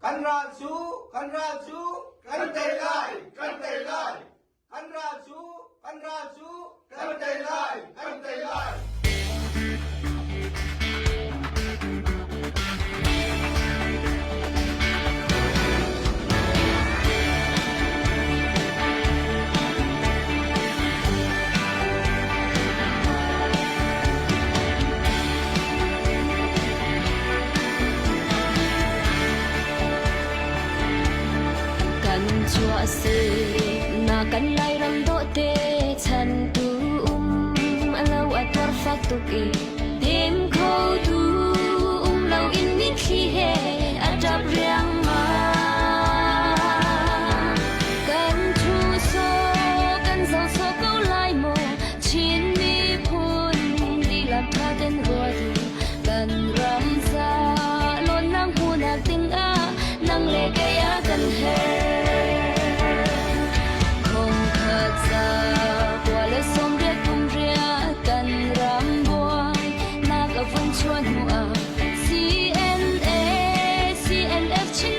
Kan rasu, kan rasu, kan tây lai, kan tây lai. Kan rasu, kan rasu, kan tây lai, kan tây lai. Chua sự na kan lai ram do te chan tu alo ator fak tu ke tem kho tu lo in min khi he atap riang ma kan chu so kan zo so ko lai mo chin mi phun đi làm tha ten ro tu kan ram za lon nang hu na ting a nang le ke ya kan he chuan mua CNA CNF chi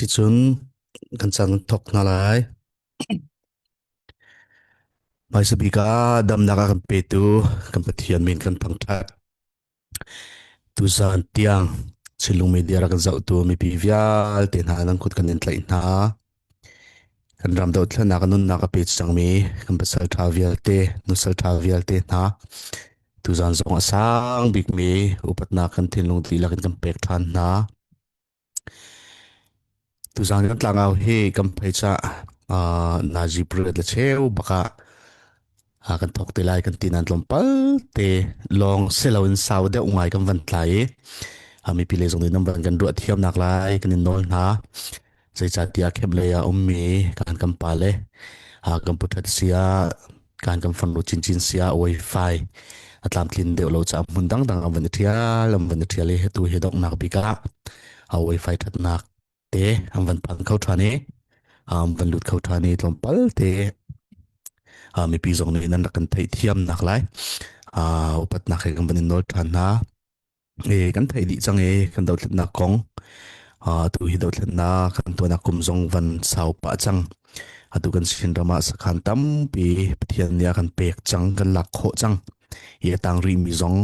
si chun kan chan thok na lai mai sabi ka dam na ka kan pe tu kan pathian min kan phang that tu san tiang chilung media ra kan zau tu mi pi vial te na nan kut kan in tlai na kan ram deuh thla na kan nun na ka pe chang mi kan pasal tha vial te nu sal tha vial te na tu zan zong asang big mi upat na kan thin lung ti la kan pek than na tu zan kan tlang au he kan phei cha na ji pret la cheu baka kan thok te lai kan tin an tlom pal te long selawin sau de ungai kan van tlai mi pi le zong ni nam ban kan ru thiam nak lai kan in nol na zai cha tia khem le ya ummi kan pa le kan puthat sia kan fan ru chin chin sia wifi atlam tlin de lo cha mun dang dang avan thia lam van thia le he tu he dok nak bika wifi that nak te am van pang khau thani van lut khau thani tlom pal te mi pi zong ni nan kan thei thiam nak lai upat nak kan van nol than na kan thei di chang kan dau thlet na kong tu hi dau thlet na kan to na kum zong van sau pa chang atu kan sin rama sakhan tam pi pathian nia kan pek chang kan lak kho chang ye tang ri mi zong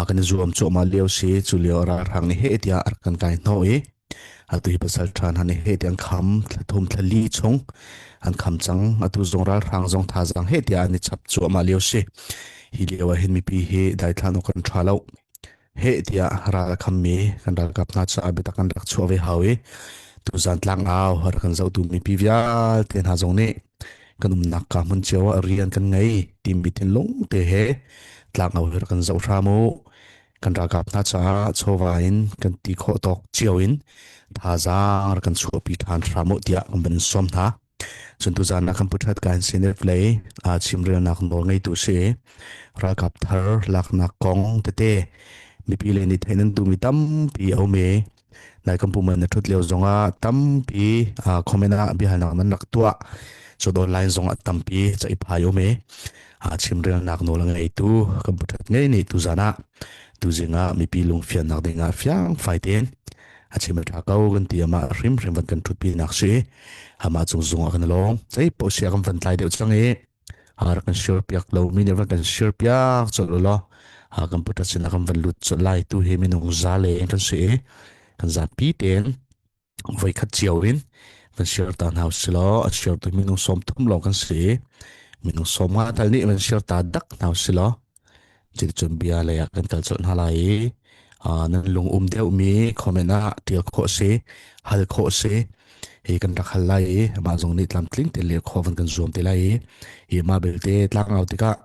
kan zuam cho ma leo se chu leo ra rang ni he tia ar kan kai no atu hi pasal than han he tiang kham thum thali chong an kham chang atu zong ral rang zong tha jang he tia ni chap chu ma leo se hi lewa hin mi pi he dai thlan o kan thalo he tia ra kham mi kan dal kap na cha abi ta kan rak chu ve hawi tu zan tlang aw har kan zau tu mi pi vial ten ha zong ni kanum nak ka mun chewa rian kan ngai tim bitin long te he tlang aw har kan zau ra mo kan ra kap na cha chowa in kan ti kho tok chiawin tha zang kan chu pi than ra mo tia kan ban som tha chun tu zan na kan puthat kan sin play chim re nak nol ngai tu se ra kap thar lak na kong te te mi pi le ni thainan tu mi tam pi au me nai kam pu man na thut leo zonga tam pi khomena bi hana man nak tua so do line zonga tam pi chai phayo me chim re nak nol ngai tu kam puthat ngai ni tu zana tu zinga mi pi lung fian nak denga fiang fai ten chim ra kau kan ti ama rim rim van kan thut pi nak se ama chung zonga kan long chai po sia kam van tlai deu chang har kan sure piak lo mi ne kan sure piak chol lo kan puthat sin kan van lut chol lai tu he mi nong za le kan se kan za pi ten voi khat chiawin van sure tan house lo a sure tu mi nong som thum lo kan se mi nong som ma tal ni van sure ta dak house lo chỉ chuẩn bị là cần cần chọn hà lại nên lùng đeo mi comment tiêu khó xe hal khó xe thì cần đặt hal lại mà dùng nít làm link để liệu khó vẫn cần zoom để lại thì mà biểu tế lăng ao thì cả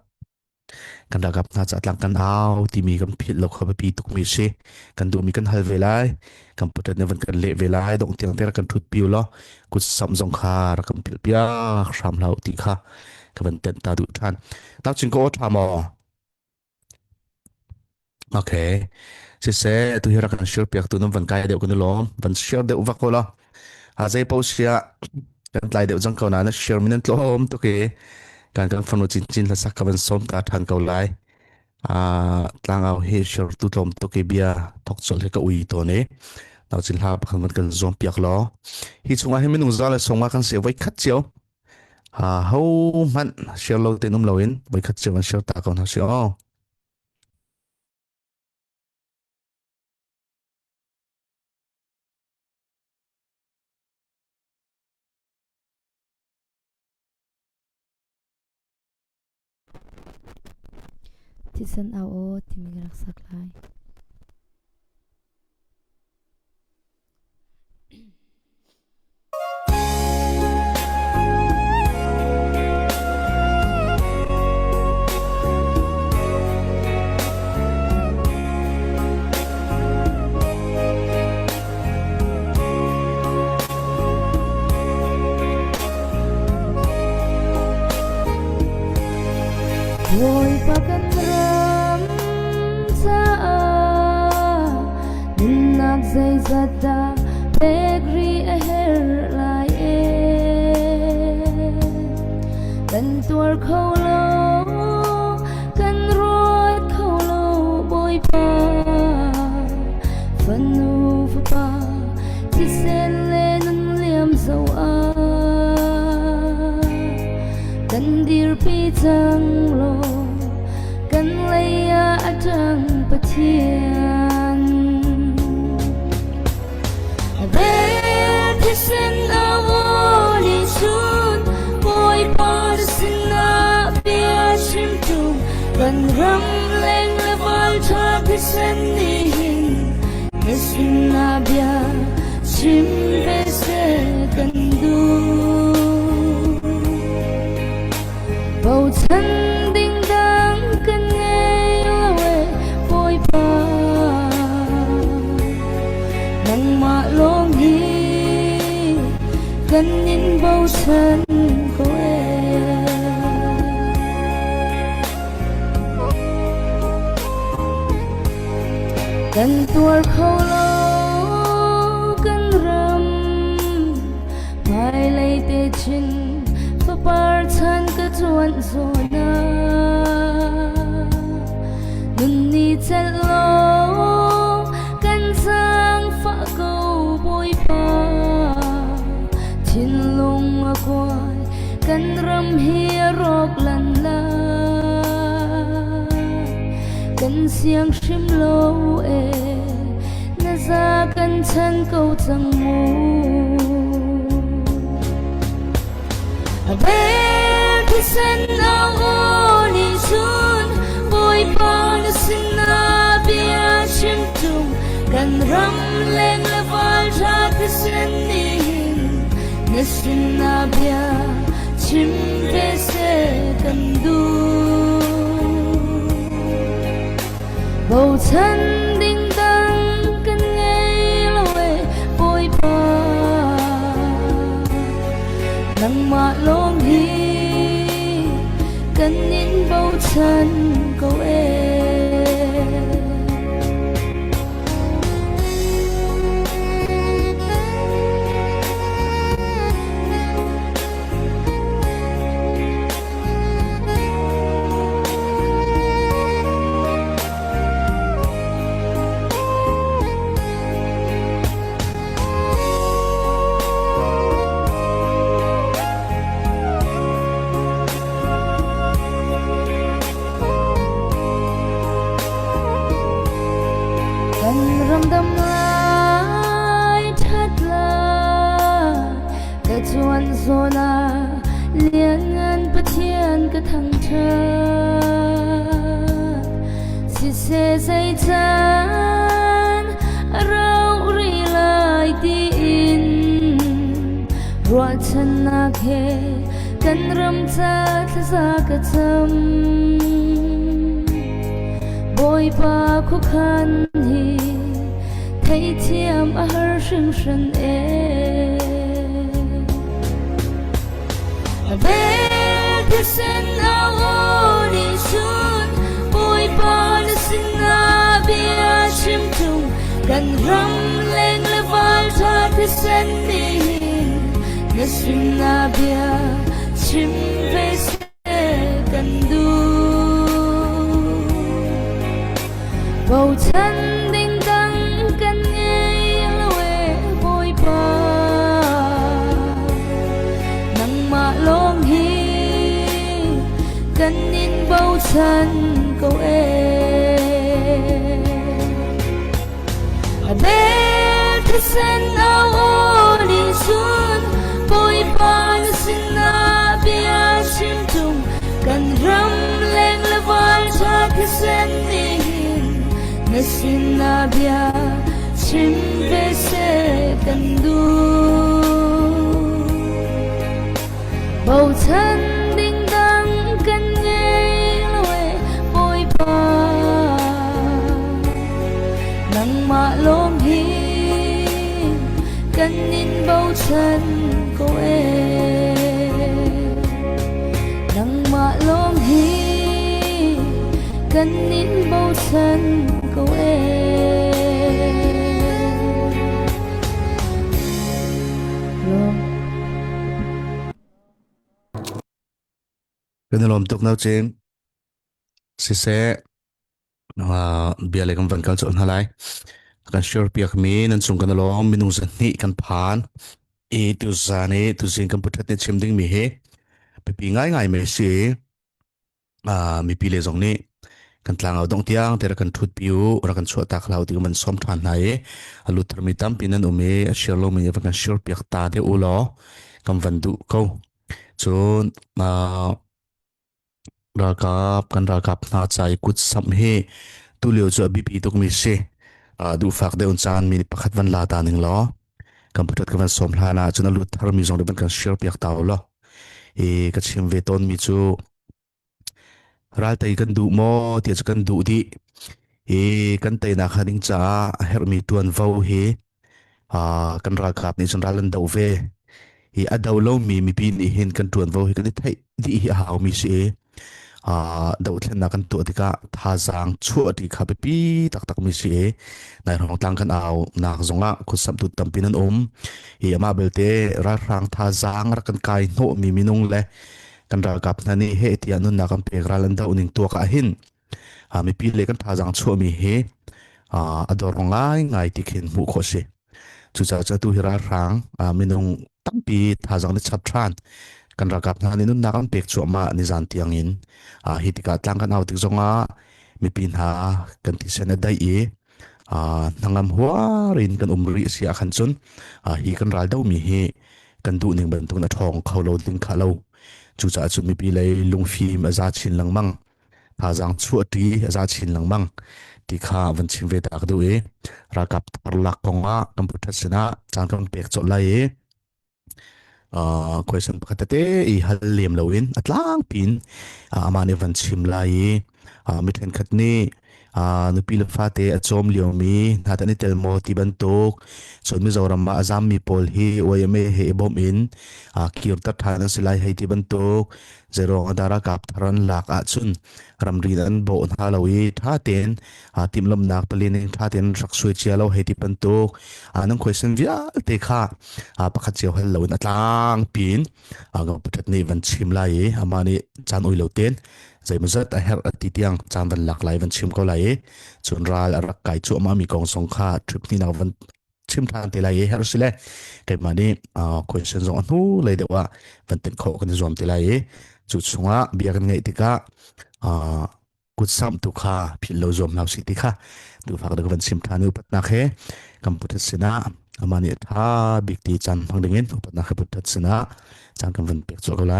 cần đặt gặp nát lăng cần ao thì mi cần phết lộc khó bị tục mi xe cần đủ mi cần hal về lại cần bắt đầu vẫn cần lệ về lại động tiếng thế là cần thụt piu lo cút sắm dòng kha cần phết bia sắm lâu thì kha cần vẫn tận ta đủ than tác trình có tham mò ok sẽ tôi hiểu rằng share piak tu nó vẫn cài đều cái nó vẫn share đều vác lo dây post ya cái lại đều chẳng câu nào nó share mình lom tôi kì càng phần nội chín là sắc các bạn xóm ta thành câu lại lang ao he share tu lom tôi kì bia thọc chọn cái uy to này nào chỉ là các bạn cần zoom piak lo khi chúng ta mình dùng là xong mà cần sẽ với cắt chiếu hậu man share lo tên lâu in với cắt chiếu và share ta còn học chiếu thì sân ao ô thì mình ਰੱਖ sắc lại Boy pakan ram sa nak zai zata pegri a hair lai kan tuar kholo kan rot kholo boy pa fanu fa pa ti sen le pi chẳng lo cần lấy ở trăng bát thiên bé sen a vô li sun boy par sin a bia chim tung gần ram lên le val cha sen ni hin sin a bia chim ve se gần du bầu chân đinh đang cần nghe lời vội vã nắng mạ lông hi cần nhìn bầu chân của em cần tua khâu lâu cần râm mai lấy tê chín par chan ka chuan zona nun ni chal lo kan sang fa ko boy pa chin lung a kwai kan ram hi rok lan la kan siang shim lo e na za kan chan ko chang mu bé sen a vô li sun boy pa na sin a bia chim tung kan ram lên le val cha sen ni na sin a bia chim ve se kan du bầu chân đinh đang kan nghe lời boy pa nắng mạ lông hi cần nhìn bầu chân câu em đâm lại thắt là cái chuan zona liên ngân bất thiên cái thằng thơ si se dây chan rau ri lại tin rua chân na khe kan ram cha za ka cham boy pa khu khan hi thấy thiam a har shin shin e bé sen a vô li sun boy pa na sin a bia chim tung kan ram lên le val cha sen ni na sin a bia chim ve se kan du bầu chân đinh đắng cần nghe lời vội vã nắng mạ lông hi cần nhìn bầu chân câu em bé sen a vô li sun boy pa na sin a bia chim tung kan ram lên le val cha sen ni na sin a bia chim ve se kan du bầu chân đinh đang cần nghe lời boy pa nắng mạ lông hi cần nhìn bầu chân câu em nắng mạ lông hi cần nhìn bầu chân câu em cái này làm tục nào trên sẽ bia lại cầm văn câu chọn halai kan sure piak mi nan chung kan lo minung zan ni kan phan e tu zane tu zin kan puthat ne chim ding mi he pe pi ngai ngai me si มีปีเลซองนี้กันตลางเอาดงเตียงแต่ละกันทุดปิวรักันชัวตาคลาวที่มันซ้อมทานไหนลุทรมีตั้มปีนั้นเเชียร์ลมีวันกันเชียร์เปียกตาเดอุลอกันวันดุเขาจนรักับกันรักับน่าใจกุดสัมเหตุเลียวจะบีปีตุกมิเชดูฝากเดอุนจานมีประคัดวันลาตาหนึ่งล้อกันพุทธกันวันสมลานาจนลุทรมีซองเดบันกันเชียร์เปียกตาอุลอกัชิมเวตอนมีจูรัลตัยกันดูโมเตียจกันดูดีกันตัยนักขันจ้าเฮร์มีตัวนว้าวกันรักับนี่ฉันรัลันดาวเวอดาวโลมีปีนี่เห็นกันตัวนว้าวกันได้ไทยดีหาวมีเสดาวเทนนักกันตัวที่กะท่าจางชั่วที่ขับไปปีตักมีเสในห้องตั้งกันเอานักจงละคุสัมตุตัมปินันมาเบลเตรักรังท่าจางรักกันกายโนมีมินุงเลยกันรักับนั่นนี่เฮติอานุนนักกันเปกรัลันดาวนิ่งตัวกะหินมีปีเล็กันท่าจางชั่วมีเฮอดอร์ง่ายที่เห็นมุขเสจุดจะตัวฮิรารังมินุงตั้งปีท่าจางนี่ชับทรานกันรักับนั่นนี่นุ่นนักกันเปกชั่วมานิจันที่ยังอินฮิติกาตั้งกันเอาที่จงมีปีนหากันที่เสนได้นังงามหัวรินกันริเสียขันจนฮีกันรัลดาวมีเฮกันดูหนึ่งบันทุกนัดทองเขาโลดิงขาโลจู่จะจุดมีปีเลยลุงฟิล์มอาจารย์ชินหลังมังท่าจางชั่วตีอาจารย์ชินหลังมังที่ข้าวันชิมเวดากดูรักับทารลักกงกัมพูชาชนะจางกันเปกจดไล่question ปกติฮัลเลียมลาวินอัตลางปินมาในวันชิมไล่มิเทนคัดนี้นุปีลฟ้าเตะจอมเลียวมีนาตันนี่เตลโมติบันตุกส่วนมิจารัมมาอาจามมีพอลฮีวายเมเฮบอมอินคิวตัดทานันสิไลให้ติบันตุกเจรองดารากับทารันหลักอาจุนรำรีนันโบนฮาลาวีท่าเต็นทีมลำนักปลีนิงท่าเต็นรักสวยเชียร์เราให้ติบันตุกนั่ง question วิอาเตะค่ะประคัตเชียวฮัลโหลนัดลางปินก็ประเทศนี้วันชิมไล่มานี่จานอุยเหลาเต็นใจมันจะแต่เฮร์ติดยังจานวันหลักหลายวันชิมก็ไหลส่วนรายรักไก่ชั่วมามีกองสงค่าทริปนี้นักวันชิมทางเตลัยเฮร์สิเล่เก็บมานี่question สองอันนู้เลยเดี๋ยวว่าวันเต็นโคกันจะรวมเตลัยจุดสงะเบียกันไงติกะกุศลตุค่ะพิลโลจอมเราสิติค่ะดูฝากเด็กวันชิมทานุปัตนาเคกัมพูชาชนะมานี่ท่าบิ๊กตีจันพังดึงเงินอุปัตนาเคพุทธชนะจันกัมวันเปียกโจก็ไหล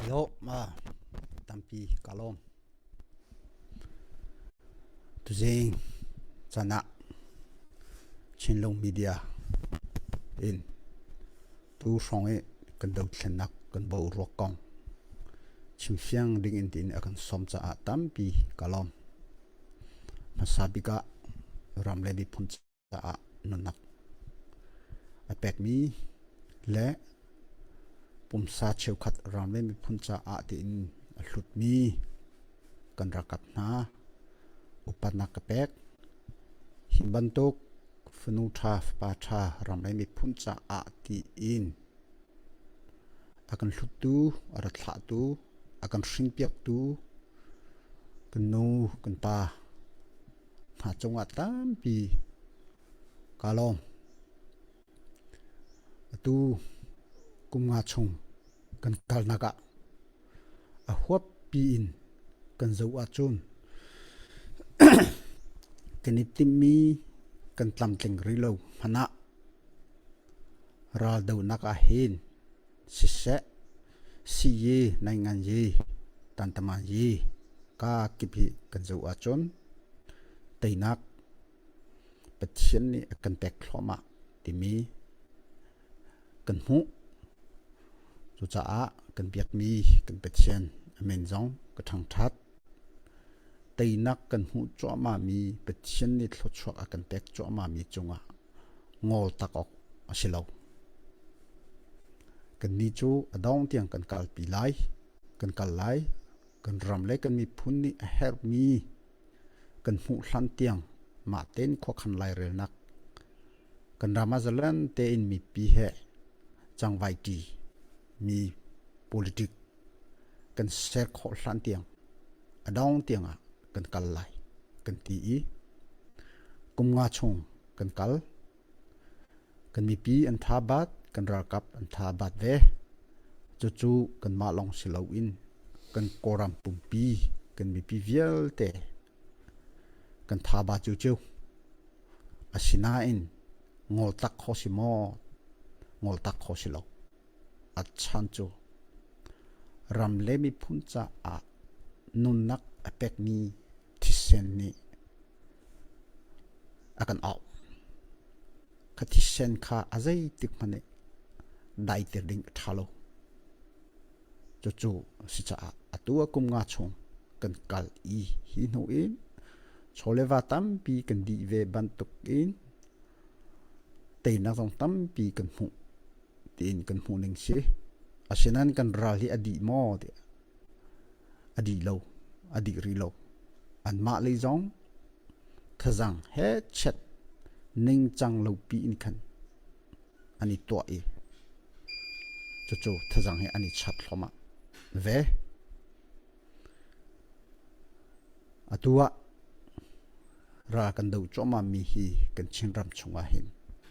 โยมาตัมปีกาลอมตุเจงชนะชินลงมีเดียอินตูสองกันดูชนักกันบูรกองชิมเฟียงดิ่งอินดินอากันสมจะตัมปีกาลอมมาซาบิกะรำเลบิพุนจะนนักอเป็กมีและปุ่มซาเชียวขัดรำเล่นมีพุนจะตินหลุดมีกันรักับนาอุปนักเปกหิบันตุกฟนูทาฟปาชารำเล่นมีพุนจะติอินอากันหลุดตูอารัตละตูอากันสิงเปียกตูกันนูกันปาหาจังหวะตามปีกาลอมตูกุมงาชงกันกัลนักะหัวปีนกันเจ้าอาจุนกันนิติมีกันตำเต็งริโลพนะราดูนักเห็นสิเสสิเยในงานเยตันตมาเยกากิบิกันเจ้าอาจุนไตนักปัจจัยนี้กันแตกคลอมาที่มีกันหูจุดจ้ากันเบียกมีกันเป็ดเชนอเมนจงกันทางทัดตีนักกันหูจ้ามามีเป็ดเชนนี่ทดสอบกันแตกจ้ามามีจงงอตักออกสิเรากันนี่จูอดองเตียงกันกัลปีไลกันกัลไลกันรำเล็กกันมีพุ่นนี่เฮร์มีกันหูลันเตียงมาเต้นขวขันไลเรนักกันรามาจลันเต้นมีปีเหจังไวดีมี politic กันเสกขอลันเตียงอดองเตียง kan kal lai kan ti i kum nga chung kan kal kan mi pi an tha bat kan ral kap an tha bat ve chu chu kan ma long silo in kan koram pum pi kan mi pi vial te kan tha ba chu chu asina in ngol tak kho si mo ngol tak kho si lo at chan chu ram le mi phun cha a nun nak apek ni thisen ni akan au ka thisen kha azai tik mane dai ter ding thalo chu chu si cha atua kum nga chung kan kal i hi no in choleva tam pi kan di ve ban tuk in te na song tam pi kan mu tin kan mu ning si asinan kan ral hi adi mo de adi lo adi ri lo an ma le zong thazang he chat ning chang lo pi in khan ani to e chu chu thazang he ani chat hloma ve atua ra kan do choma mi hi kan chinram chunga hin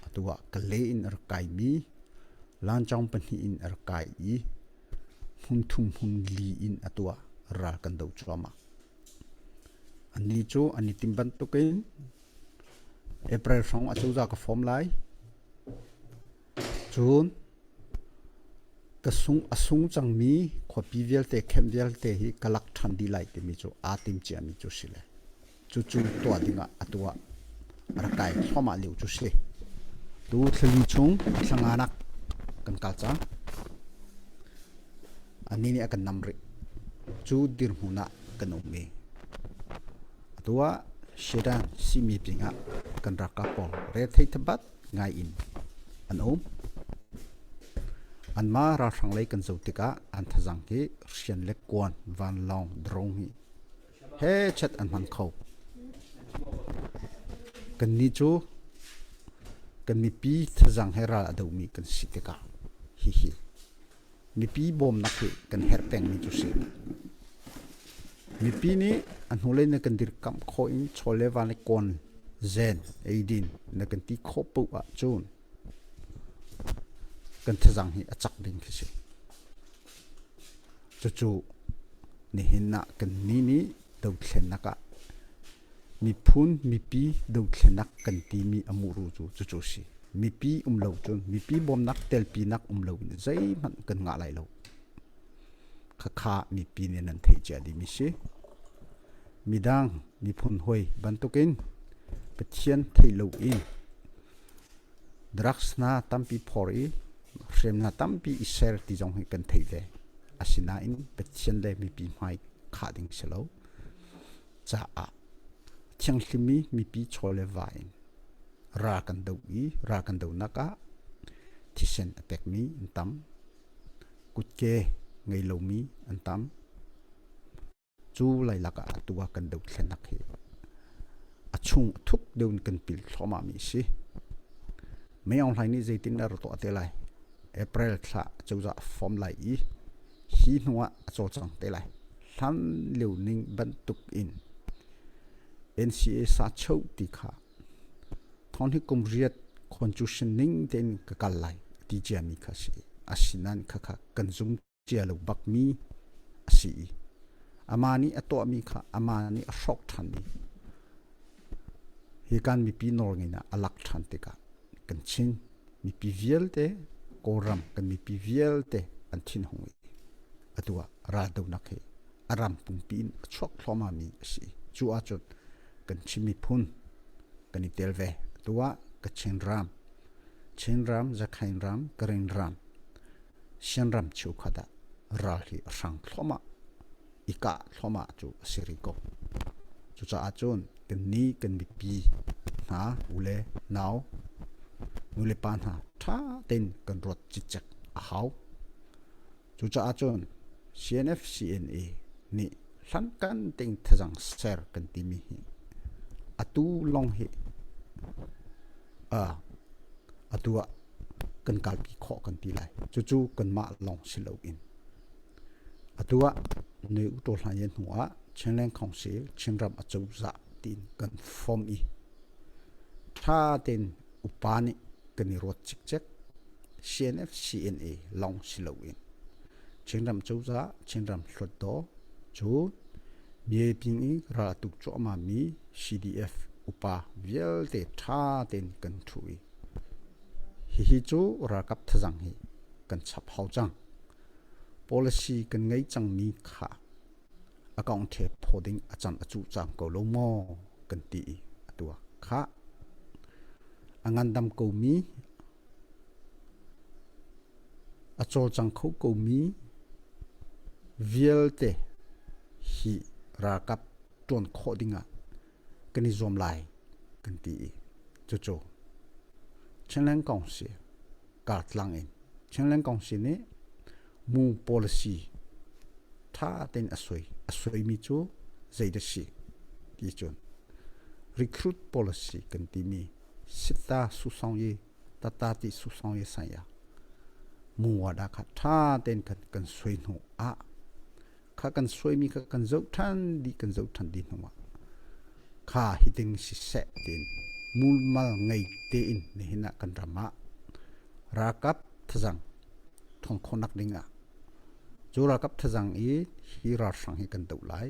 atua kale in ar kai mi lan chong pan hi in ar kai i hun thum hun li in atua ra kan do choma ani chu ani timban to kain april song achu za ka form lai jun ka sung asung chang mi kho pi vel te khem vel te hi kalak than di lai te mi chu a tim chi ami chu sile chu chu to dinga atua ra kai thoma liu chu sile tu thli chung sanganak kan kal cha ani ni akan namri chu dir huna kan umi atua shedan simi pinga kan rakapol re thei thabat ngai in an an ma ra sang lei kan zautika an thajang ki rian le kwan van long drong hi he chat an man khau kan ni chu kan mi pi thajang hera ado mi kan sitika hi hi mi pi bom nak hi kan her peng mi chu si mi pi ni an hule na kan dir kam kho in chole van le kon zen aidin na kan ti kho pu a chun kan thajang hi achak ding khi si chu chu ni hinna kan ni ni do thlen naka mi phun mi pi do thlenak kan ti mi amuru chu chu chu si mi pi lo chun mi pi bom nak tel pi nak lo zai man kan nga lai lo kha kha mi pi ne nan thei cha di mi si midang mi phun hoi ban tukin pathian thei lo in drugs na tampi phori frame na tampi iser ti jong hi kan thei ve asina in pathian le mi pi mai kha ding selo cha a chang hlimi mi pi chole vain ra kan do naka thisen apek mi tam kutke ngei lo mi antam chu lai laka atua kan do thlenak hi achung thuk deun kan pil thloma mi si me ong lai ni zeitin na ro to ate lai april tha chauza form lai i hi nuwa acho chang te lai than leu ning ban tuk in NCA sa chau ti kha thon hi kum riat constitution ning ten ka kal lai ti jami kha si asinan kha kha kan zum chia lo bak mi asi amani ato mi kha amani a shok than ni hi kan mi pi nor ngina alak than te ka kan chin mi pi vial te koram kan mi pi vial te an thin hoi atua ra do nakhe aram pum pin chok thloma mi si chu a chot kan chimi phun kan i telve tua ka chen ram zakhain ram karen ram sian ram chu khada ral hi sang thloma ika thloma chu siriko chu cha achun kan ni kan mi pi na ule naw ule pan ha tha ten kan rot chichak a haw chu cha achun CNF CNA ni hlan kan ting thajang ser kan ti mi hi atu long hi atua kan kalpi kho kan ti lai chu chu kan ma long silo in atua nếu tôi là nhân hóa trên lên không sĩ trên rằm ở châu dạ tin cần form y tha tên upani cần rốt chích chích CNF CNA long silowin trên rằm châu dạ trên rằm luật đó chú bia pin y ra tục chỗ mà mi CDF upa viel te tha tên cần thui hi chú ra cấp thazang hi cần chắp hậu chăng policy cần ngay chăng mi khá account the poding achan achu chang ko lo mo kan ti atua kha angandam ko mi achol chang kho ko mi vielte hi ra kap ton khodinga kani zom lai kan ti chu chu chenlang kong si kat lang in chenlang kong si ne mu policy tha ten asoi mi chu zaida si ti chun recruit policy kan ti mi sita su song ye tata ti su song ye sa ya mu wa da kha tha ten kan soi nu a kha kan soi mi kha kan zau than di nu ma kha hiting si se tin mul mal ngai te in ne hina kan rama rakap thajang thong khonak dinga chura kap thajang i hi ra sang hi kan dau lai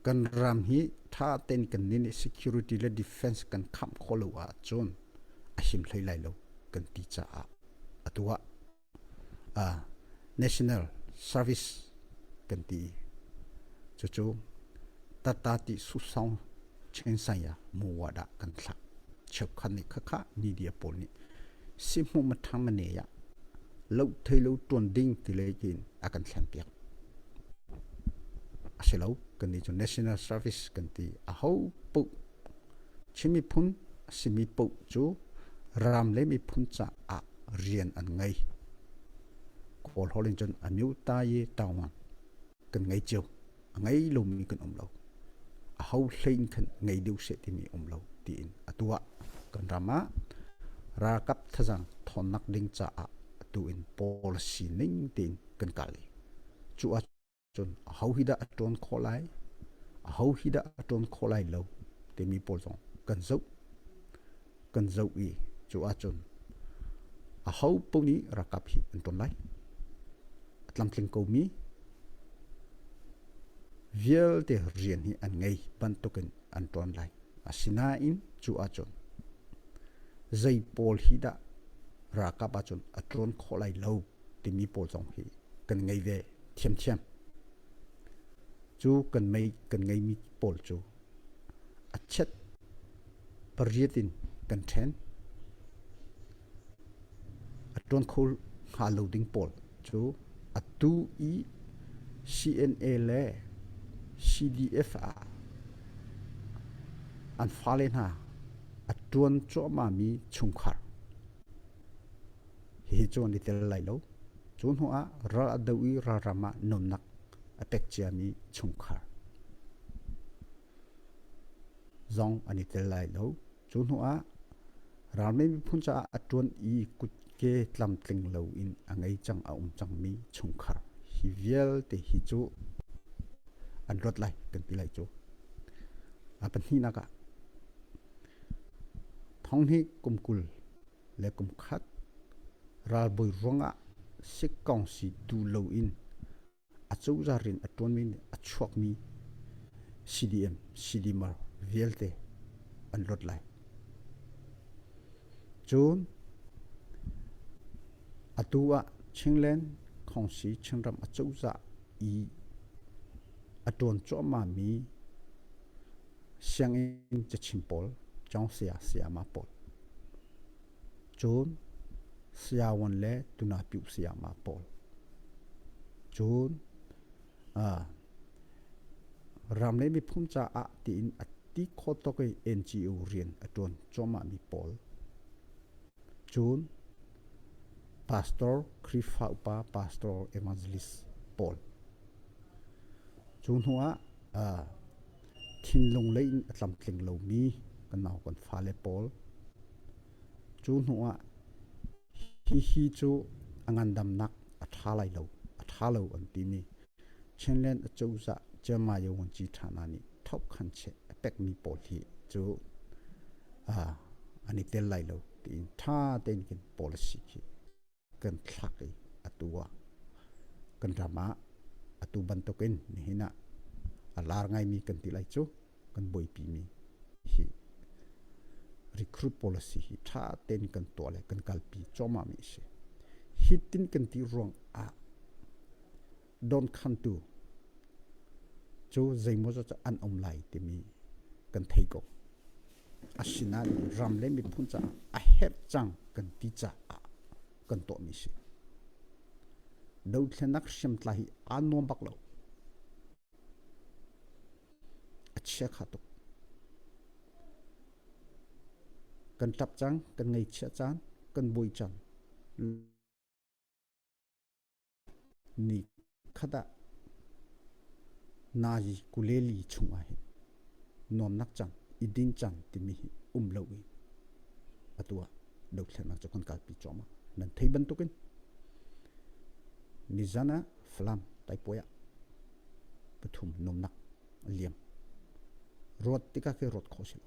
kan ram hi tha ten kan ni security le defense kan kham kholo wa chon a him thlai lai lo kan ti cha a atua a national service kan ti chu chu tata ti su song chen sa ya mu wa da kan thla chep khan ni kha kha media pol ni simu ma thang ma ne ya lo thei lo ton ding ti le kin akan thlam piak aselo kan ni national service kan ti a ho pu chimi phun simi pu chu ram le mi phun cha a rian an ngai kol holin jon amiu ta ye tawang kan ngai chiu ngai lo mi kan lo a ho hlein kan ngai deu se ti mi lo ti in atua kan rama ra kap thajang thon nak ding cha a tu in policy ning tin kan kali chu a chon how hida aton kholai how hida aton kholai lo te mi pol jong kan zau i chu a chon a how poni rakap hi anton lai atlam tling ko mi viel te rian hi an ngai ban token anton lai asina in chu a chon zai pol hida rakap a chon atron kholai lo te mi pol jong hi kan ngai ve thiam chu kan ngai mi pol chu achet pariatin kan then atron khol ha loading pol chu atu i CNA le CDF a an falen ha atron cho ma mi chungkhar hi chon ni tel lai lo chun ho a ra adawi ra rama nomnak apek chiami chungkhar zong ani tel lai lo chun ho a rame mi phun cha atron i kut ke tlam tling lo in angai chang a chang mi chungkhar hi vial te hi chu an rot lai kan pi lai chu apan hi na ka thong hi kumkul le kum khat ral boy ronga sik kong si tu lo in a chou za rin atron min a chuak mi CDMar velte an lot lai chun atua chinglen khong si chingram a chou za i atron cho ma mi siang in cha chimpol chong sia ma pol chun sia won le tuna piu sia ma pol chun ram le mi phum cha a ti in ati kho to ke NGO rian aton choma mi pol chun pastor krifa upa pastor evangelist pol chun huwa thin long le in atlam tling lo mi kan naw kon fa le pol chun huwa hi chu angandam nak athalai lo an ti mi chen len chu za chama yo won chi thana ni thop khan che pek mi pol hi chu a ani tel lai lo ti tha ten kin policy ki kan thlaki atua kan rama atu ban token ni hina alar ngai mi kan ti lai chu kan boi pi mi hi recruit policy hi tha ten kan to le kan kalpi choma mi se hitin kan ti rong a don khan tu chu zai mo cha an om lai ti mi kan thei ko asina ram le mi phun cha a hep chang kan ti cha a kan to mi se đâu thlenak shem tlahi anom baklo achia khatok kan tap chang kan ngai chia chan kan boi chan ni khada naji kuleli chunga hi nom nak chan idin chan timi umlowi atua đâu thlenak chokon kalpi choma nan thei ban token nizana flam tai poya pathum nomnak liam rot tika ke rot khosil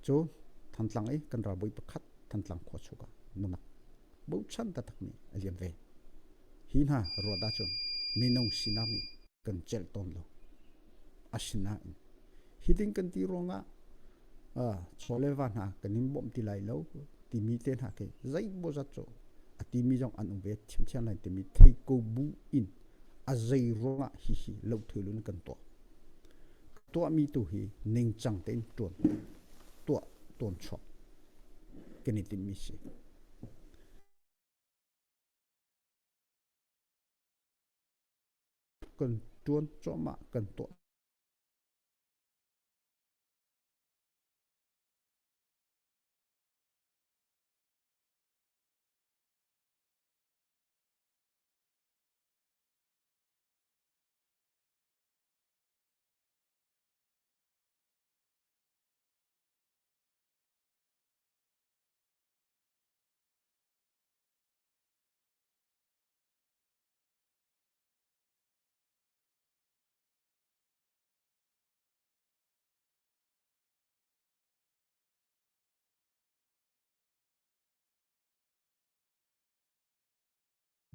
cho thantlang ai kan ra boi pakhat thantlang kho chuka nomnak bo chan ta takmi liam ve hin ha roda chon minong sinami kan chel ton lo asina hiding kan ti ronga a cholewa na kanim bom ti lai lo ti mi ten ha ke zai bo za cho ati mi jong an ve chim chian lai ti mi thei ko bu in a zai ronga hi hi lo thulun kan to mi tu hi ning chang ten ton to ton chok keni ti mi si kan tuan choma kan to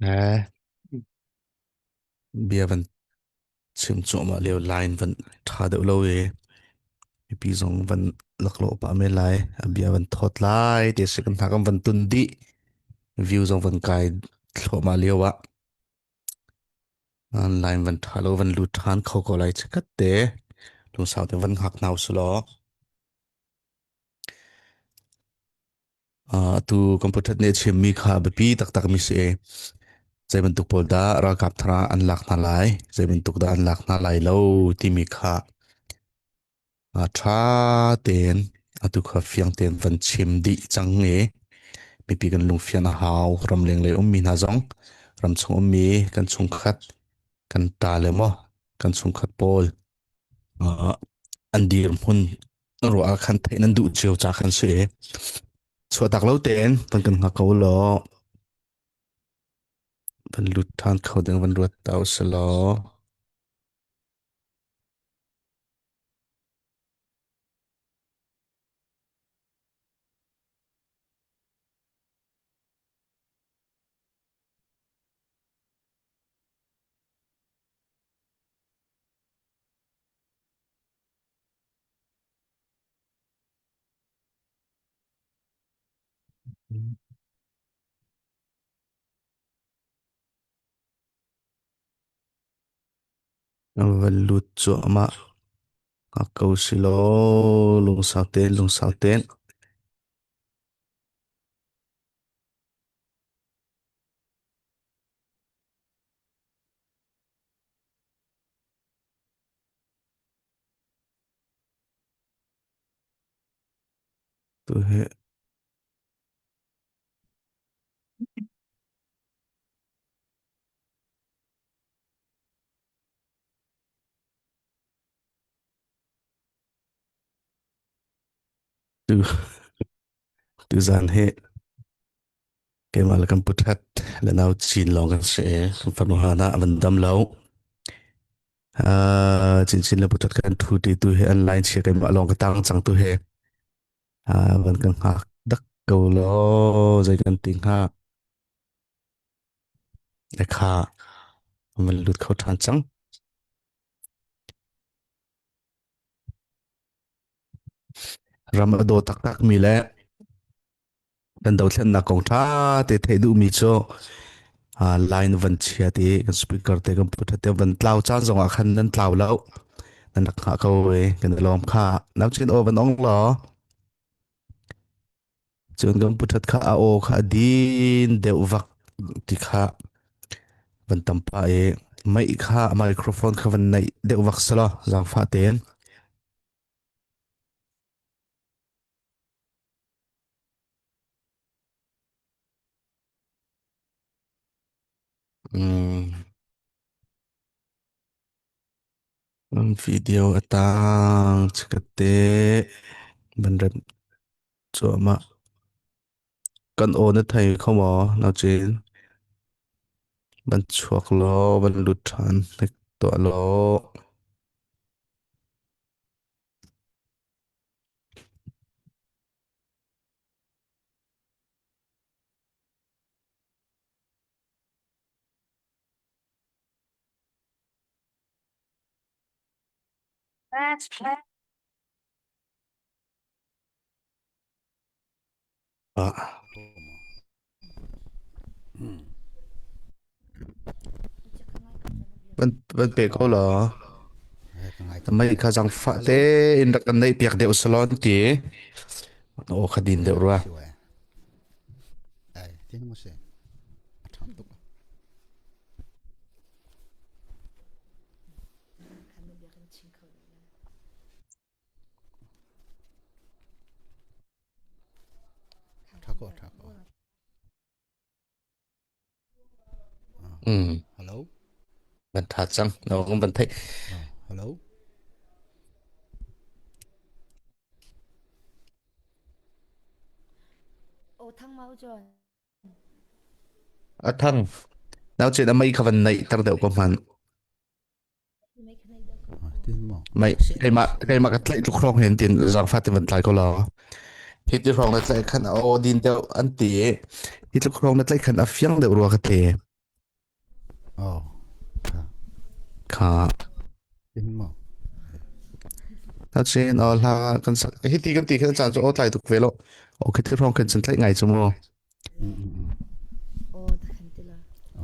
à bia vẫn chim chỗ mà liều line vẫn thả được lâu ấy pi zong vẫn lắc lộ pa mê lại bia vẫn thốt lại để sẽ cần thằng ông vẫn tuân đi view zong vẫn cài lộ mà liều ạ line vẫn thả lâu vẫn lụt han khâu có lại chắc cất tế lúc sau thì vẫn học nào solo tu computer net chim mi kha bpi tak tak mi se zai ban tuk pol da ra kap thara an lak na lai zai ban tuk da an lak na lai lo ti mi kha tha ten atu kha fiang ten van chim di chang nge mi pi kan lung fian a hau ram leng le mi na zong ram chung mi kan chung khat kan ta le mo kan chung khat pol an dir mun ro a khan the nan du chiu cha khan se chua tak lo ten pan kan nga ko lo pan lut than khâu den van ruat tau se lo van lut chu ma a câu xí lô lùng sao tên tu hệ tu tu gian hệ cái mà là kan putat là nào chin long kan se kan fan ha na van dam lo chin chin là putat kan thu ti tu he online che cái mà long cái tang chang tu he van kan ha dak câu lo dây kan ting ha để kha mình lụt khâu than chăng ram ado tak tak mi le dan dau thlen na kong tha te thei du mi cho line van chia ti kan speaker te kan put te van tlau chan zong a khan nan tlau lo nan dak kha ko we kan lom kha nau chin o van ong lo chun kan put kha a o kha din deuh vak ti kha van tampa e mai kha microphone kha van nei deuh vak sala zang fa ten video atang chikate ban cho mà cần ôn nó thầy không có nào trên bạn chuộc lo bạn lụt thằng tọa lo à bạn bạn bể câu lo mấy cái răng phát thế in đặc này tiệc đều salon tí ô khá din đều rồi ai tiếng mà sẽ thằng tục thắc hello bạn thật răng nó cũng bạn thấy hello Ô thăng mau rồi. à thằng nào trên mấy cái vấn này tăng đều có mà tiếng mà mấy cái mà cái lúc không hiện tiền răng phát thì vẫn lại có lo hít lúc không lại khăn ô din đều anh tí hít lúc không lại khăn phiang đều rồi cái thế oh khá tiếng mà nó trên ở là cái hít tí cái tí cái chán cho ô lại tục về lộ ô cái thứ không cần chân lại ngày chung không Ô thăng tila.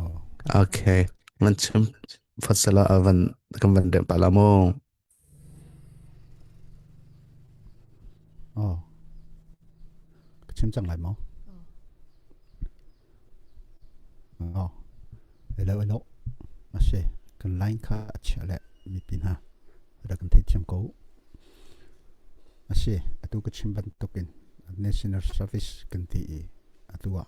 oh ok mình chấm phát sẽ là ở vấn cái vấn đề bà làm mô oh chim chẳng lại máu oh hello hello mà sẽ cần line khá chả lẽ mi pin ha đã cần thấy chim cố mà sẽ atu cái chim ban token national service cần tí atu a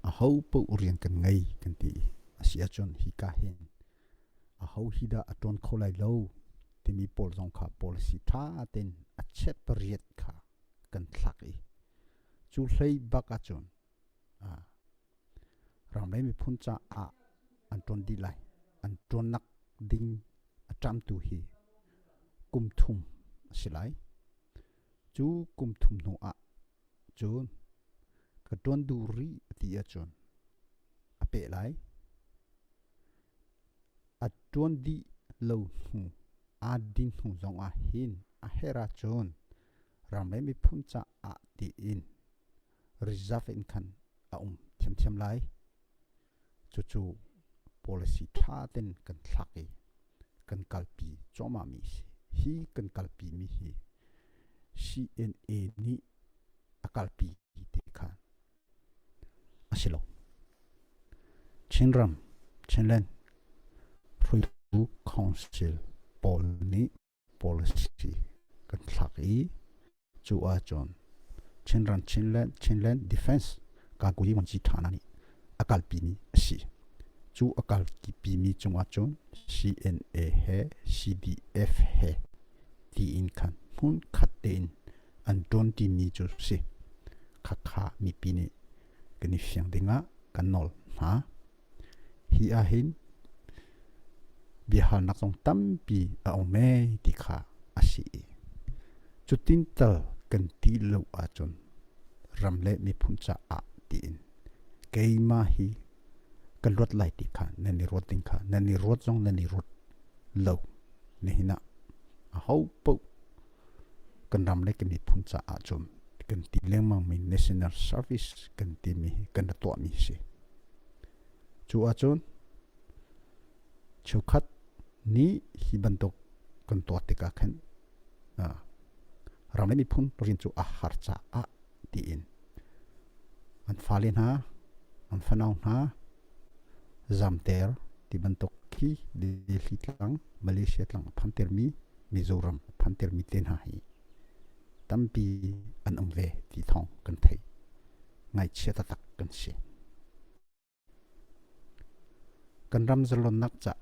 hau po urian kan ngai kan ti asia chon hi ka hen a hau hi da aton kholai lo ti mi pol zong kha policy tha ten a chet pariat kha kan thlak i chu hlei baka chon ram lai mi phun cha anton di lai anton nak ding atam tu hi kum thum silai chu kum thum no chun ka ton du ri ti a chon a pe lai a ton di lo hu a din hu zong a hin a hera chon ram lai mi phun cha ti in reserve in khan a thiam thiam lai chu policy tha ten kan thlaki kan kalpi choma mi hi kan kalpi mi hi CNA ni akalpi ti khan asilo chinram chinlen through council pol ni policy kan thlaki chu a chon chinran chinlen defense ka kuli man chi thana ni akalpi ni si chu akal ki pi mi chunga chon CNA he CDF he ti in khan hun khatin an don ti mi chu si kha mi pi ni kan ni fiang dinga kan nol ha hi a hin bihal nak song tampi a ome ti kha asi chutin tal kan ti lo a chon ramle mi phun cha a tin keima hi kan rot lai ti kha nani rot ting kha nani rot jong nani rot lo ni hina a ho po kan ramle ke mi phun cha a chom kan ti leng mang mi national service kan ti mi kan to mi si chu a chon chu khat ni hi bantok kan to te ka khan ramle mi phun rin chu a har cha a ti in an falin ha an fanau ha zamter ti bantok ki Delhi tlang Malaysia tlang phanter mi Mizoram phanter mi ten ha hi tampi an ve ti thong kan thei ngai che ta tak kan se kan ram zalon nak cha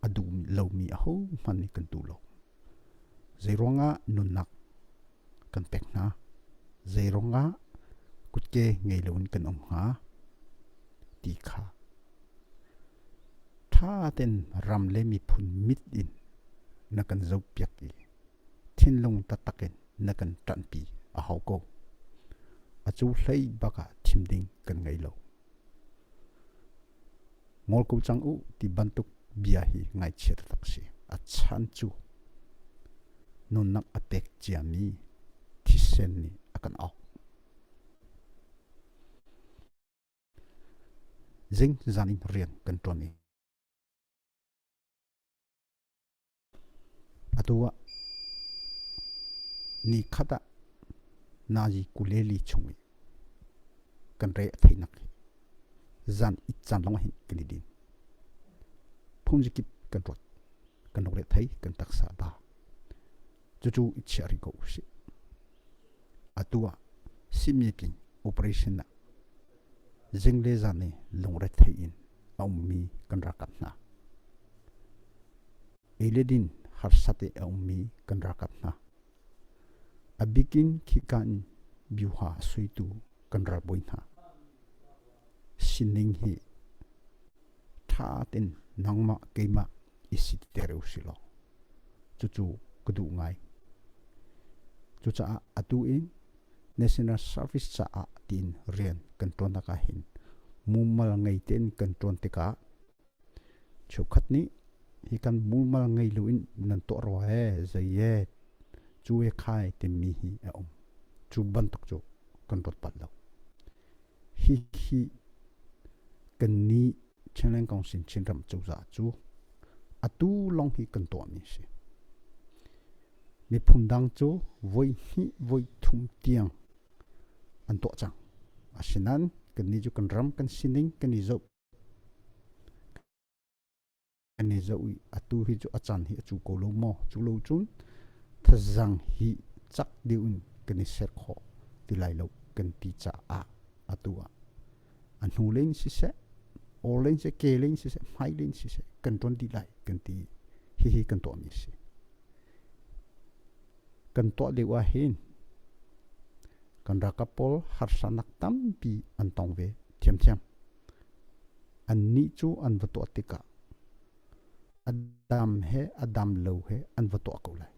adu lo mi a ho man ni kan tu lo zeironga nun nak kan pek na zeironga kutke ngei lon kan ha ti kha tha ten ram le mi phun mit in na kan zo piak i thin long ta taken na kan tan pi a hau ko a chu hlei baka thim ding kan ngei lo ngol ko chang u ti bantuk bia hi ngai che tak se a chan chu non nak apek chiami thisen ni akan au zing zanin rian kan toni atua ni khata naji kuleli chungi kan re thainak zan it chan long hin kinidin phumji kip kan rot kan re thai kan taksa ba chu ichari go si atua simipin operation na zingle zane longre thai in aumi kan rakat na eledin harsate aumi kan rakat na abikin khikan biuha suitu kan ra boina sining hi thaten nangma keima isit tereu silo chu kudu ngai chu cha atu in national service cha a tin rian kan ton ka hin mumal ngai ten kan ton te ka chu khat ni hi kan mumal ngai luin nan to ro he zaye chu e khai te mi hi a chu ban tok chu kan rot pat lo hi kan ni channel kong sin chin ram chu za chu atu long hi kan to mi si mi phum dang chu voi thum tiang an to chang asinan kan ni ju kan ram kan sining kan ni zo atu hi ju achan hi chu ko lo mo chu lo chun thazang hi chak diun kan ni ser kho ti lai lo kan ti cha a atua an hu len si se o len se ke len si se mai len si se kan ton di lai kan ti hi kan to mi si kan to le wa hin kan ra kapol har sanak tampi an tong ve thiam an ni chu an vato tika adam lo he an vato ko lai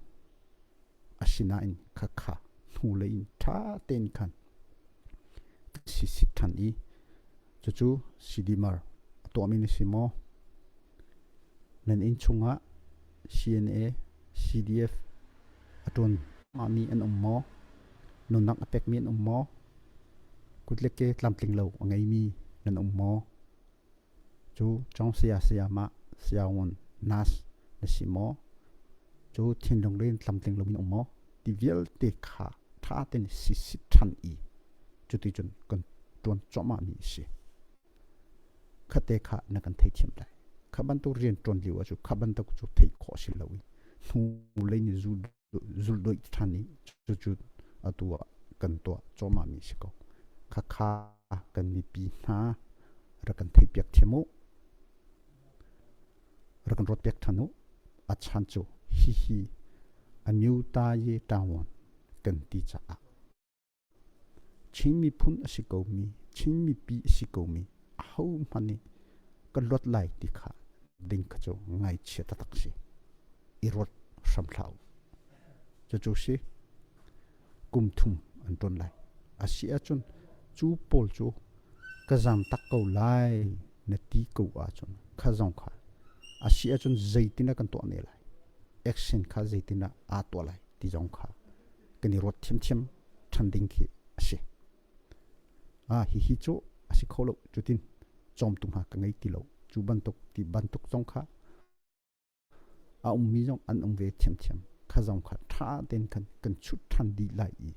asina in kha hu le in tha ten khan si than i chu sidimar to min simo nan in chunga CNA CDF aton ami an ummo non nak apek mi an ummo kutleke tlamtling lo angai mi nan ummo chu chong sia ma sia won nas na simo chu thin dong len tlamtling lo min ummo ti vial te kha tha ten si than i chu ti chun kan ton choma mi si khate kha na kan thei thiam lai khaban tu rian ton liwa chu khaban ta chu thei kho si lo nu le ni zul doi thani chu atua kan to choma mi si ko kha kan mi pi na ra kan thei piak thiamo ra kan rot piak thanu a chan chu hi a new ta ye tawon kan ti cha chính mi phun asi cầu mi chính mi pi asi cầu mi hau mani kan lot lai ti kha ding kha cho ngai che ta tak si irot sam thau cho si kum thum an ton lai asia chun chu pol chu ka jam tak ko lai na ti ko a chun kha jong kha asia chun zaitina kan to ne lai action kha zaitina a to lai ti jong kha kani rot chim thanding ki ase hi chu asi kholo chutin chom tung ha ka ngai ti lo chu ban tok jong kha a mi jong an ve chim kha jong kha tha den kan chu thandi lai i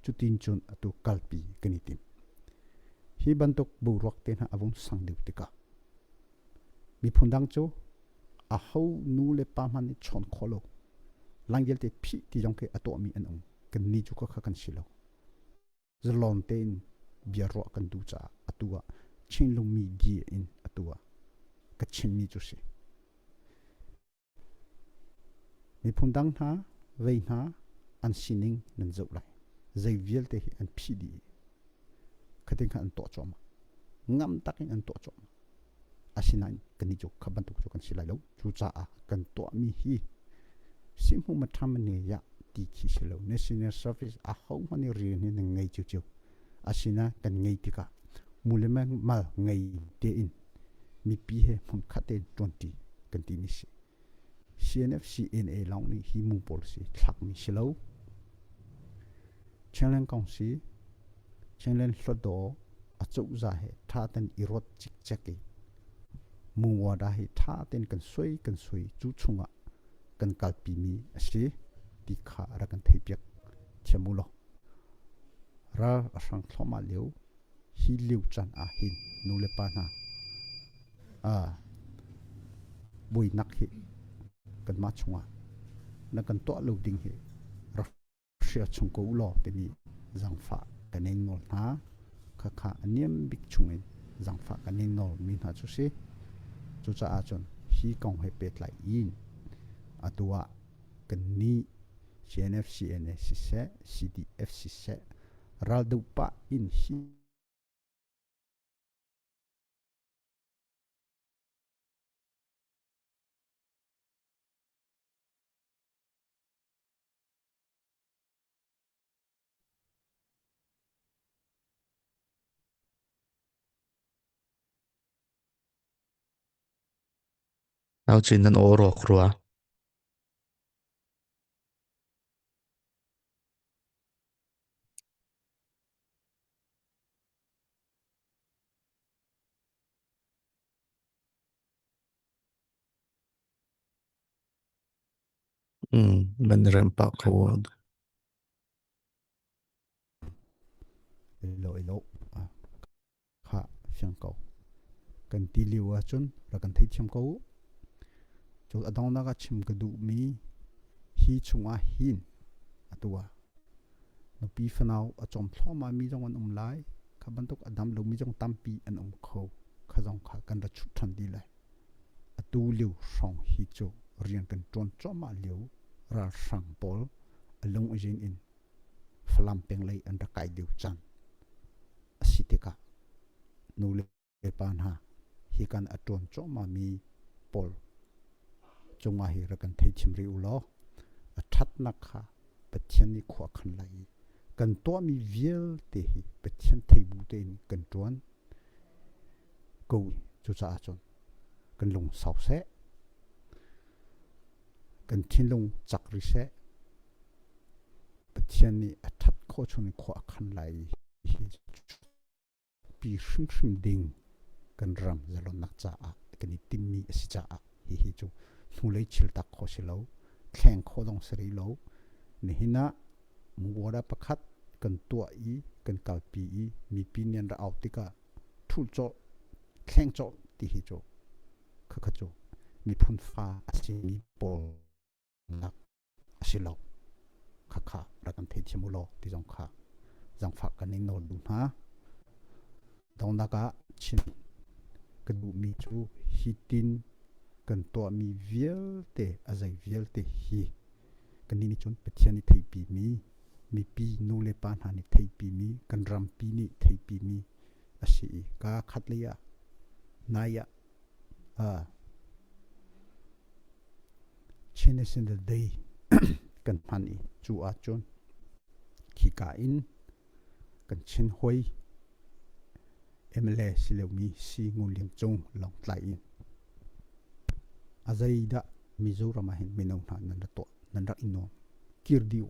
chutin chun atu kalpi kani tim hi ban tok bu rok ten ha avung sang diu tika mi phundang chu a ho nu le pa man ni chon kholo langgel te phi ti jong ke ato mi an kan ni chu ka kan silo zalon ten bia ro kan du cha atua chin lu mi di in atua ka chin mi chu si mi phundang ha vei na an sining nan zo lai zai viel te an phi di khating khan to chom ngam takin an to chom asinan kan ni chu khaban tu chu kan silai lo chu cha a kan to mi hi simhu ma tham ne ya ti khi silo national service a hong mani ri ni ngai chu chu asina kan ngai tika mulema mal ngai te in mi pi he mun khate 20 kan ti mi si CNF CNA long ni hi mu policy thak mi silo challenge kong si challenge flodo a chau za he tha ten irot chik chaki mu wa da hi tha ten kan soi chu chunga kan kalpi mi asi ti kha ra kan thei piak chemulo ra asang thoma leu hi liu chan a hin nu le pa na bui nak hi kan ma chunga na kan to lo ding hi ra sia chung ko lo te mi zang fa kan eng nol na kha aniam big chungin zang fa kan eng nol mi na chu si chu cha a chon hi kong he pet lai in atua kan ni CNF CNA si se CDF si se ral du pa in hi Tao chin nan oro krua. Ben rempa krua. elo kha fyang ko kan ti liwa chun ra kan thei chim ko chu adong na ga chim ka du mi hi chunga hin atua no pi fanau a chom thloma mi jong an lai kha ban tok adam lo mi jong tampi an kho kha jong kha kan ra chu than di lai atu liu song hi chu rian kan ton choma liu ra sang pol along jing in flam peng lai an ra kai diu chan asitika nule pan ha hi kan aton choma mi pol chunga hi ra kan thei chimri ulo a that na kha pathian ni khwa khan lai kan to mi viel te hi pathian thei bu te in kan tuan ko chu cha chon kan lung sau se kan thin lung chak ri se pathian ni a that kho chun khwa khan lai hi pi shim ding kan ram zalon nak cha a kan tim mi asi cha a hi chu nu lei chil tak kho se lo thleng kho dong sri lo ni hina mu wara pakhat kan tua i kan kalpi i mi pinian ra autika thul cho thleng cho ti hi cho kha cho mi phun fa asi mi pol nak asi lo kha ra kan thei chemu lo ti jong kha jang fa kan ning no du ha dong naka chin kan du mi chu hitin kan to mi viel te azai viel te hi kan ni chon pathian ni thei pi mi mi pi nu le pan ha ni thei pi mi kan ram pi ni thei pi mi asi ka khat le ya na ya chine sin the day kan pan i chu a chon khi ka in kan chin hoi MLA sileumi si ngun lim chung long tlai in azai da Mizoram hin minong na nan to nan rak inom kirdiu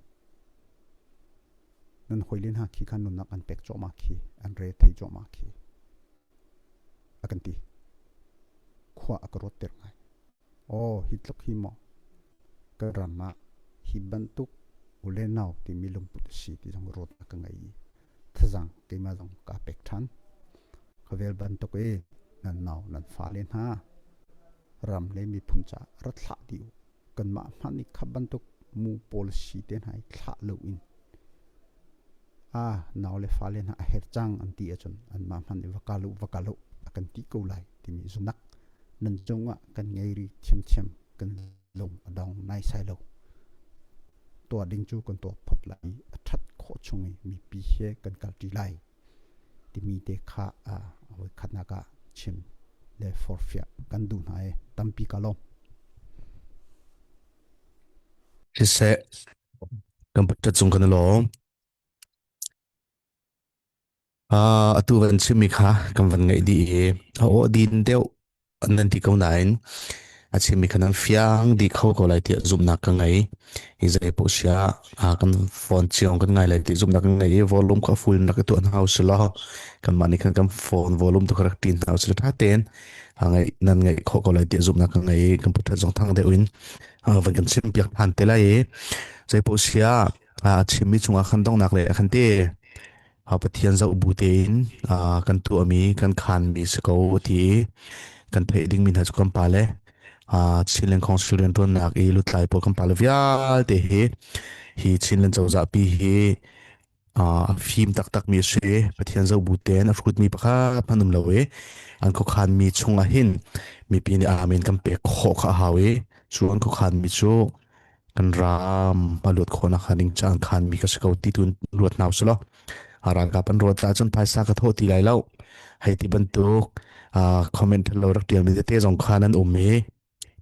nan hoilin ha khi kan nun nak an pek cho ma khi an re thei cho ma khi akan ti khwa akarot ter ngai hitlok hi mo karama hi bantuk ule naw ti milum put si ti jong rot ka ngai thajang ke ma jong ka pek than khavel bantuk e nan naw nan falen ha ram le mi phuncha rat thla diu kan ma mani khabantuk mu policy ten hai thla lo in naw le falen ha her chang an ti achon an ma mani wakalu akan ti ko lai ti mi zunak nan jonga kan ngei ri chem kan lom adong nai sai lo to ding chu kan to phot lai that kho chungi mi pi he kan kal ti lai ti mi te kha oi khatna ka chim le forfia kan du nai tampi kalom se kan pat chung kan lo atu van chimi kha kan van ngai di din deu nan ti ko nain chimi khanan fiang di kho ko lai ti zum na ka ngai hi zai po sia kan phone chiong kan ngai lai ti zum na ka ngai volume ka full na ka tu an house lo kan mani kan phone volume to correct tin house ta ten ngai nan ngai kho ko lai ti zum na ka ngai computer jong thang de win van kan sim piak han te lai zai po sia chimi chunga khan dong nak le khan te pathian za ubutein kan tu ami kan khan mi sko ti kan thei ding min ha chu kam pale chilen khong student ron nak e lutlai po kam pale vial te hi chilen chawza pi hi phim tak mi se pathian za ubuten a fruit mi pakha phanum lawe an ko khan mi chunga hin mi pi ni amen kam pe kho kha hawe chuan ko khan mi chu kan ram palut khona khaning chan khan mi ka sko ti tun ruat naw slo aran ka pan rot ta chon paisa ka thoti lai lo hai ti ban tu comment lo rak tiang mi te jong khanan umme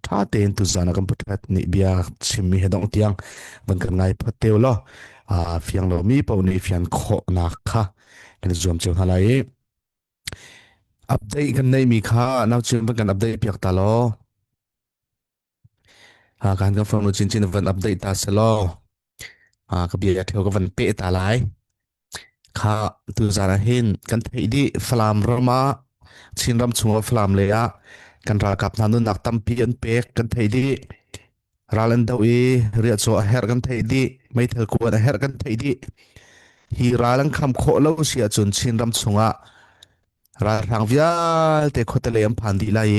tha ten tu zana kam putat ni bia chimmi hedong tiang ban kan ngai phateu lo fiang lo mi pau ni fian kho na kha kan zoom cheu halai update kan nei mi kha naw chin ban kan update piak ta lo kan kan phone chin van update ta se lo ka bia theu ka van pe ta lai kha tu zana hin kan thei di flam rama chin ram chunga flam le a kan ra kap na nu nak tam pi an pek kan thei di ralan dau e ria cho a her kan thei di mai thel ko a her kan thei di hi ralang kham kho lo sia chun chin ram chunga ra rang vial te khotale am phan di lai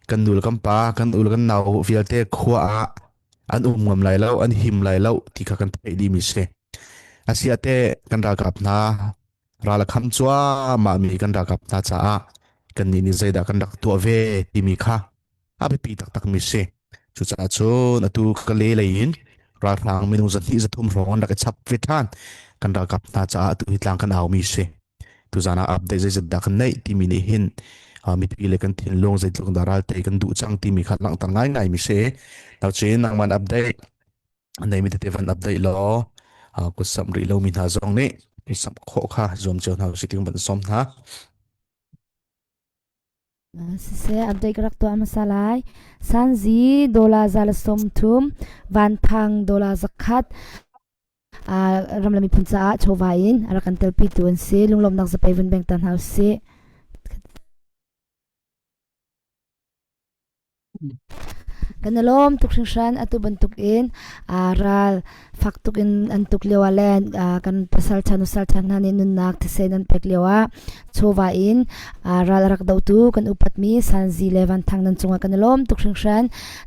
kan nul kam pa kan ul kan nau vial te khwa an ngam lai lo an him lai lo ti kha kan thei di mi se asia te kan ra kap na ra la kham chwa ma mi kan ra kap na cha kan ni zaida kan dak to ve ti mi kha abi pi tak mi se chu cha chon atu ka le lein ra thang minu za ti za thum ron dak chap ve than kan ra kap na cha atu hitlang kan aw mi se tu zana update zai zat dak nei ti mi ni hin mi pi le kan thin long zai tlong daral te kan du chang ti mi khat lang tan ngai mi se taw chen nang man update nei mi te van update lo ku sam ri lo min ha zong ne sam kho kha zom chon ha siting ban som ha se update rak to amasalai sanzi dola zal som thum van thang dola zakhat ramlami puncha chowain arakan tel pi tuan se lunglom nak zapai ven bank tan house se kanalom tukshan atu bantuk in ral faktuk in antuk lewalen kan pasal chan hanin nun nak tsenan pek lewa chowa in ral rak dautu kan upat mi sanzi levan thang nan chunga kanalom tukshan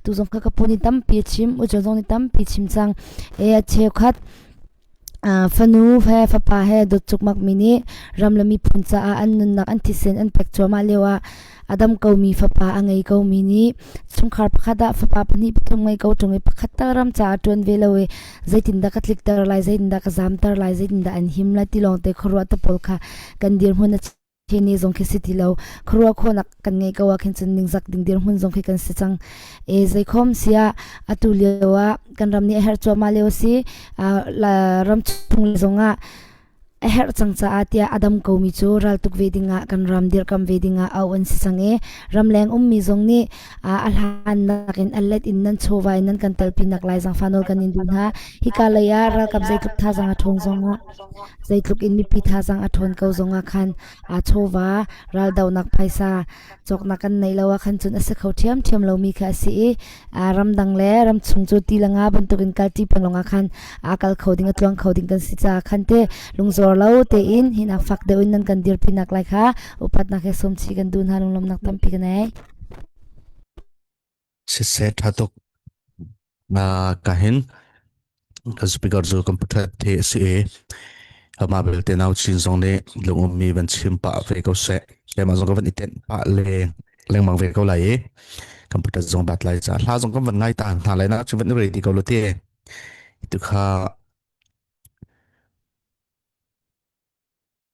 tu jong ka kapuni tam pi chim u jong ni tam pi chim chang e che khat fanu he fapa he dot chukmak mini ramlami puncha a an nun nak an thisen an pek choma lewa adam kaumi fapa angai kaumi ni chungkhar pakhada fapa pani pathum ngai kau tungai pakhata ram cha ton velawe zaitin da katlik tar lai zaitin da ka zam tar lai zaitin da an himla tilong te khorwa ta polkha kandir hona cheni zong ke city lo khorwa khona kan ngai kawa khin chun ning zak ding dir hun zong ke kan se chang e zai khom sia atulewa kan ram ni her choma lewa si la ram chung zonga her changcha atia adam komi chu ral tuk vedinga kan ram dir kam vedinga au an sisange ramleng mi zong ni alhan nakin allet in nan chowai nan kan talpinak lai jang fanol kan indun ha hikalaya ral kap zaituk tha jang athon zonga zaituk in mi pi tha jang athon ko zonga khan a chowa ral daunak phaisa chokna kan nei lawa khan chun ase khau thiam thiam lo mi kha si ram dang le ram chung chu ti langa bantukin kalti panlonga khan akal khoding atwang khoding kan si cha khan te lungzo lo te in hina fak de un nan kan dir pinak lai kha upat na ke somchi kan dun hanung lom nak tampi kan ai se se thatok na kahin ka speaker zo computer the se ama bel te nau chin zong ne lung mi ban chim pa ve ko se le ma zong ka van iten pa le leng mang ve ko lai computer zong bat lai cha hla zong ka van ngai tan tha lai na chu van ready ko lo te tu kha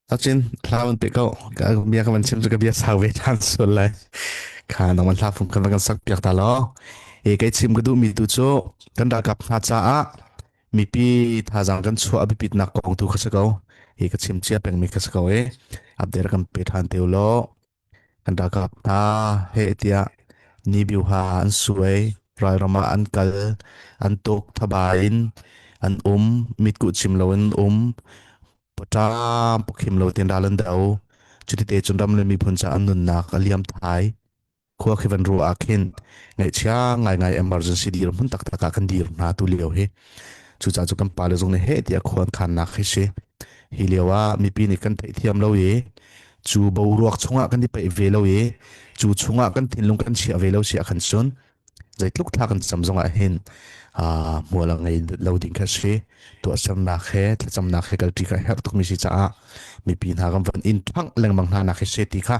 Achin lawan peko ka biya ka mancim juga biya sawe tan solai ka naman la fum kan sak piak ta lo e kai chim gadu mi tu cho kan da kap na cha a mi pi tha jang kan chu abi pit na kong tu khasako e ka chim chia peng mi khasako e ab der kan pe than teu lo kan da kap ta he tia ni biu ha an suai rai rama an kal an tok thabain an mit ku chim lo an pata pokhim lo ten dalan dau chuti te chundam le mi phuncha anun nak aliam thai khuwa khivan ru akhin ngai chia ngai emergency dir mun tak taka kan dir na tu leo he chu cha chu kan pa le zong ne he tia khwan khan na khe se hi lewa mi pi ni kan thei thiam lo ye chu bo ruak chunga kan di pe ve lo ye chu chunga kan thin lung kan chia ve lo sia khan sun zai tluk thla kan samzong a hin muala ngai loading kha se to asam na khe tlacham na khe kalti ka hek tuk mi si cha mi pi na gam van in thang leng mang na khe se ti kha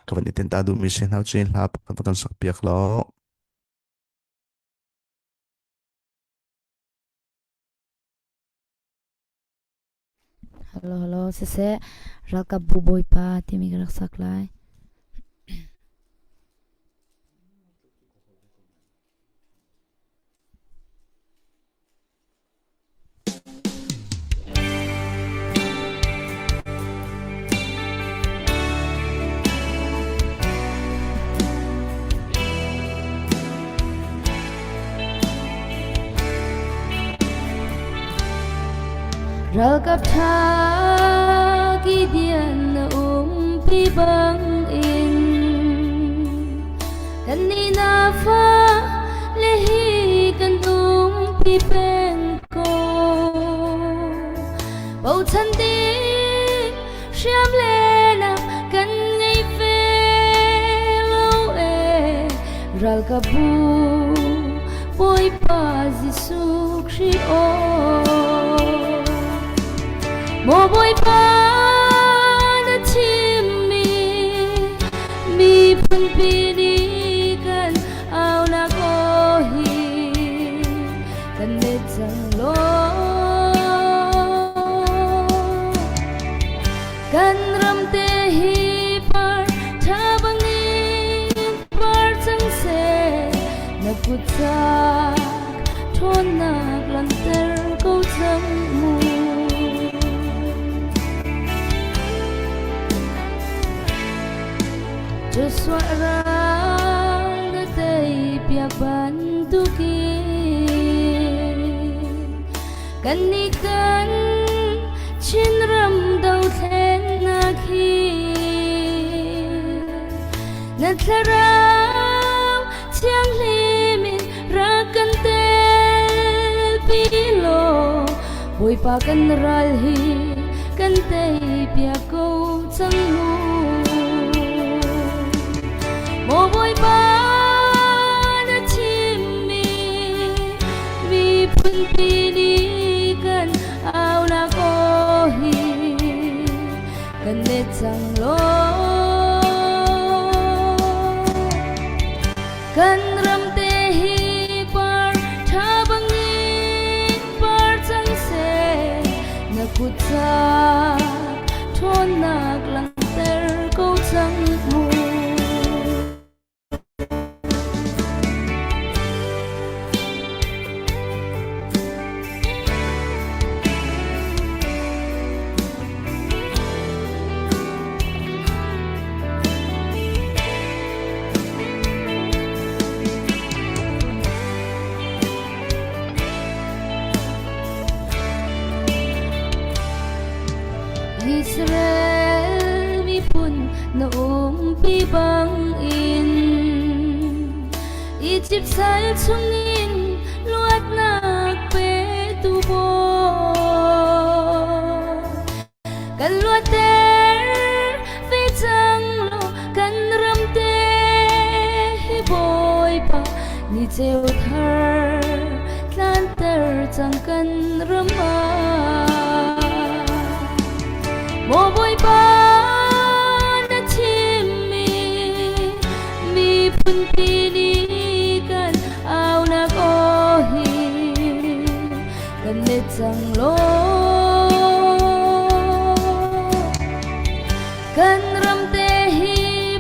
ka van iten ta du mi se nau chen la kan sak piak lo hello se ral kap bu boy pa timi rak sak lai ral kap tha ki dian na pi bang in kan ni na fa le hi kan pi pen ko bầu chân đi xiêm le na kan ngai ve lâu e ral kap bu boy pa jisu Christ Mo boy pa na chim mi pun pi di kan au na ko hi kan ne chang lo kan ram te hi par tha bangin par chang se na kutsa thon na lan ter ko chang mu Joshua ral na tay piak bantukin Kanikan chinram daw ten nakhin Natlaraw tiyang limin rakan tel pilo Boy pa kan ralhi kan tay piak ko chang mo Mo boy pa na chim mi pun pili kan au na chẳng lo kan ram te hi par tha bangin par chang se na kutsa thon nak lang ter ko chang mu Israel mi pun na pi bang in Egypt sal chungin luat nak pe tu bo kan luat ter ve chang lo kan ram te hi boy pa ni cheu thar tlan ter chang kan ram a Mo boy pa na chim mi pun pini kan au na ko hi kan ne chang lo kan ram te hi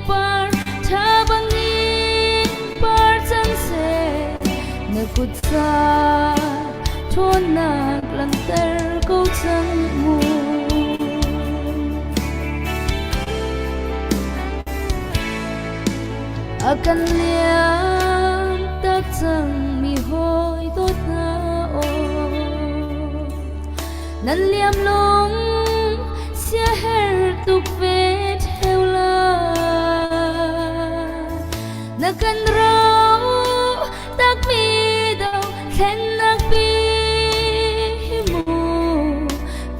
par tha bangin par chang se na kut sa thon nak lang ter ko chang mu akan liam tak chang mi hoi tot na o nan liam long sia her tuk ve theo la na kan rau tak mi dau khen nak pi mu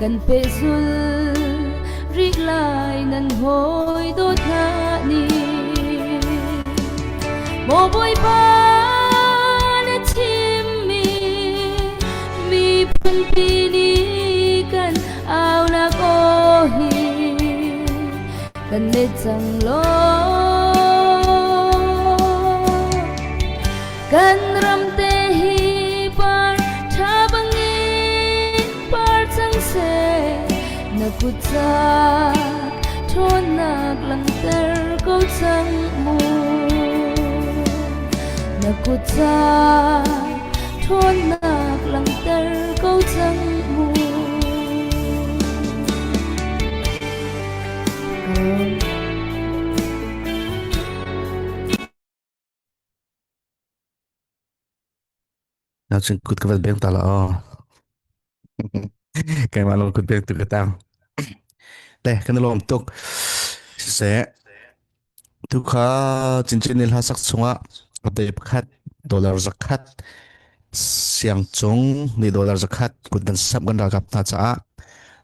kan pe zul ri lai nan hoi tot na ni Mo boy pa na chim mi pun pini kan au na ko hi kan ne chang lo kan ram te hi par tha bangin par chang se na kutsa thon nak lang ter ko chang mu na kutsa thon nak lang ter ko chang mu nào chừng cút cái vật bên ta là cái mà lòng cút bên từ cái tao đây cái nó lòng tục sẽ tu kha chin chin nil ha sak chunga ate khat dollar zakat siang chung ni dollar zakat kut dan sap gan ra kap ta cha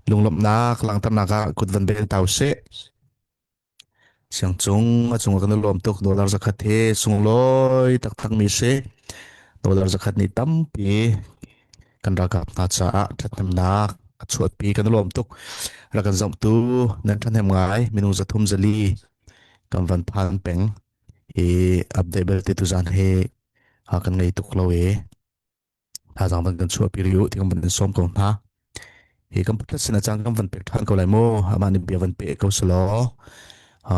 lunglop na klang tam na ka kut van ben tau se siang chung a chung kan lom tok dollar zakat he sung loi tak tak mi se dollar zakat ni tam pi kan ra kap ta cha thatam na chuat pi kan lom tok ra kan zam tu nan than hem ngai minung zathum zali kan van phan peng update bel te tu zan he ha kan ngai tuk lo e ha jang ban kan chu pi riu ti kan ban som ko na he kan put sina chang kan van pe than ko lai mo amani bi van pe ko slo ha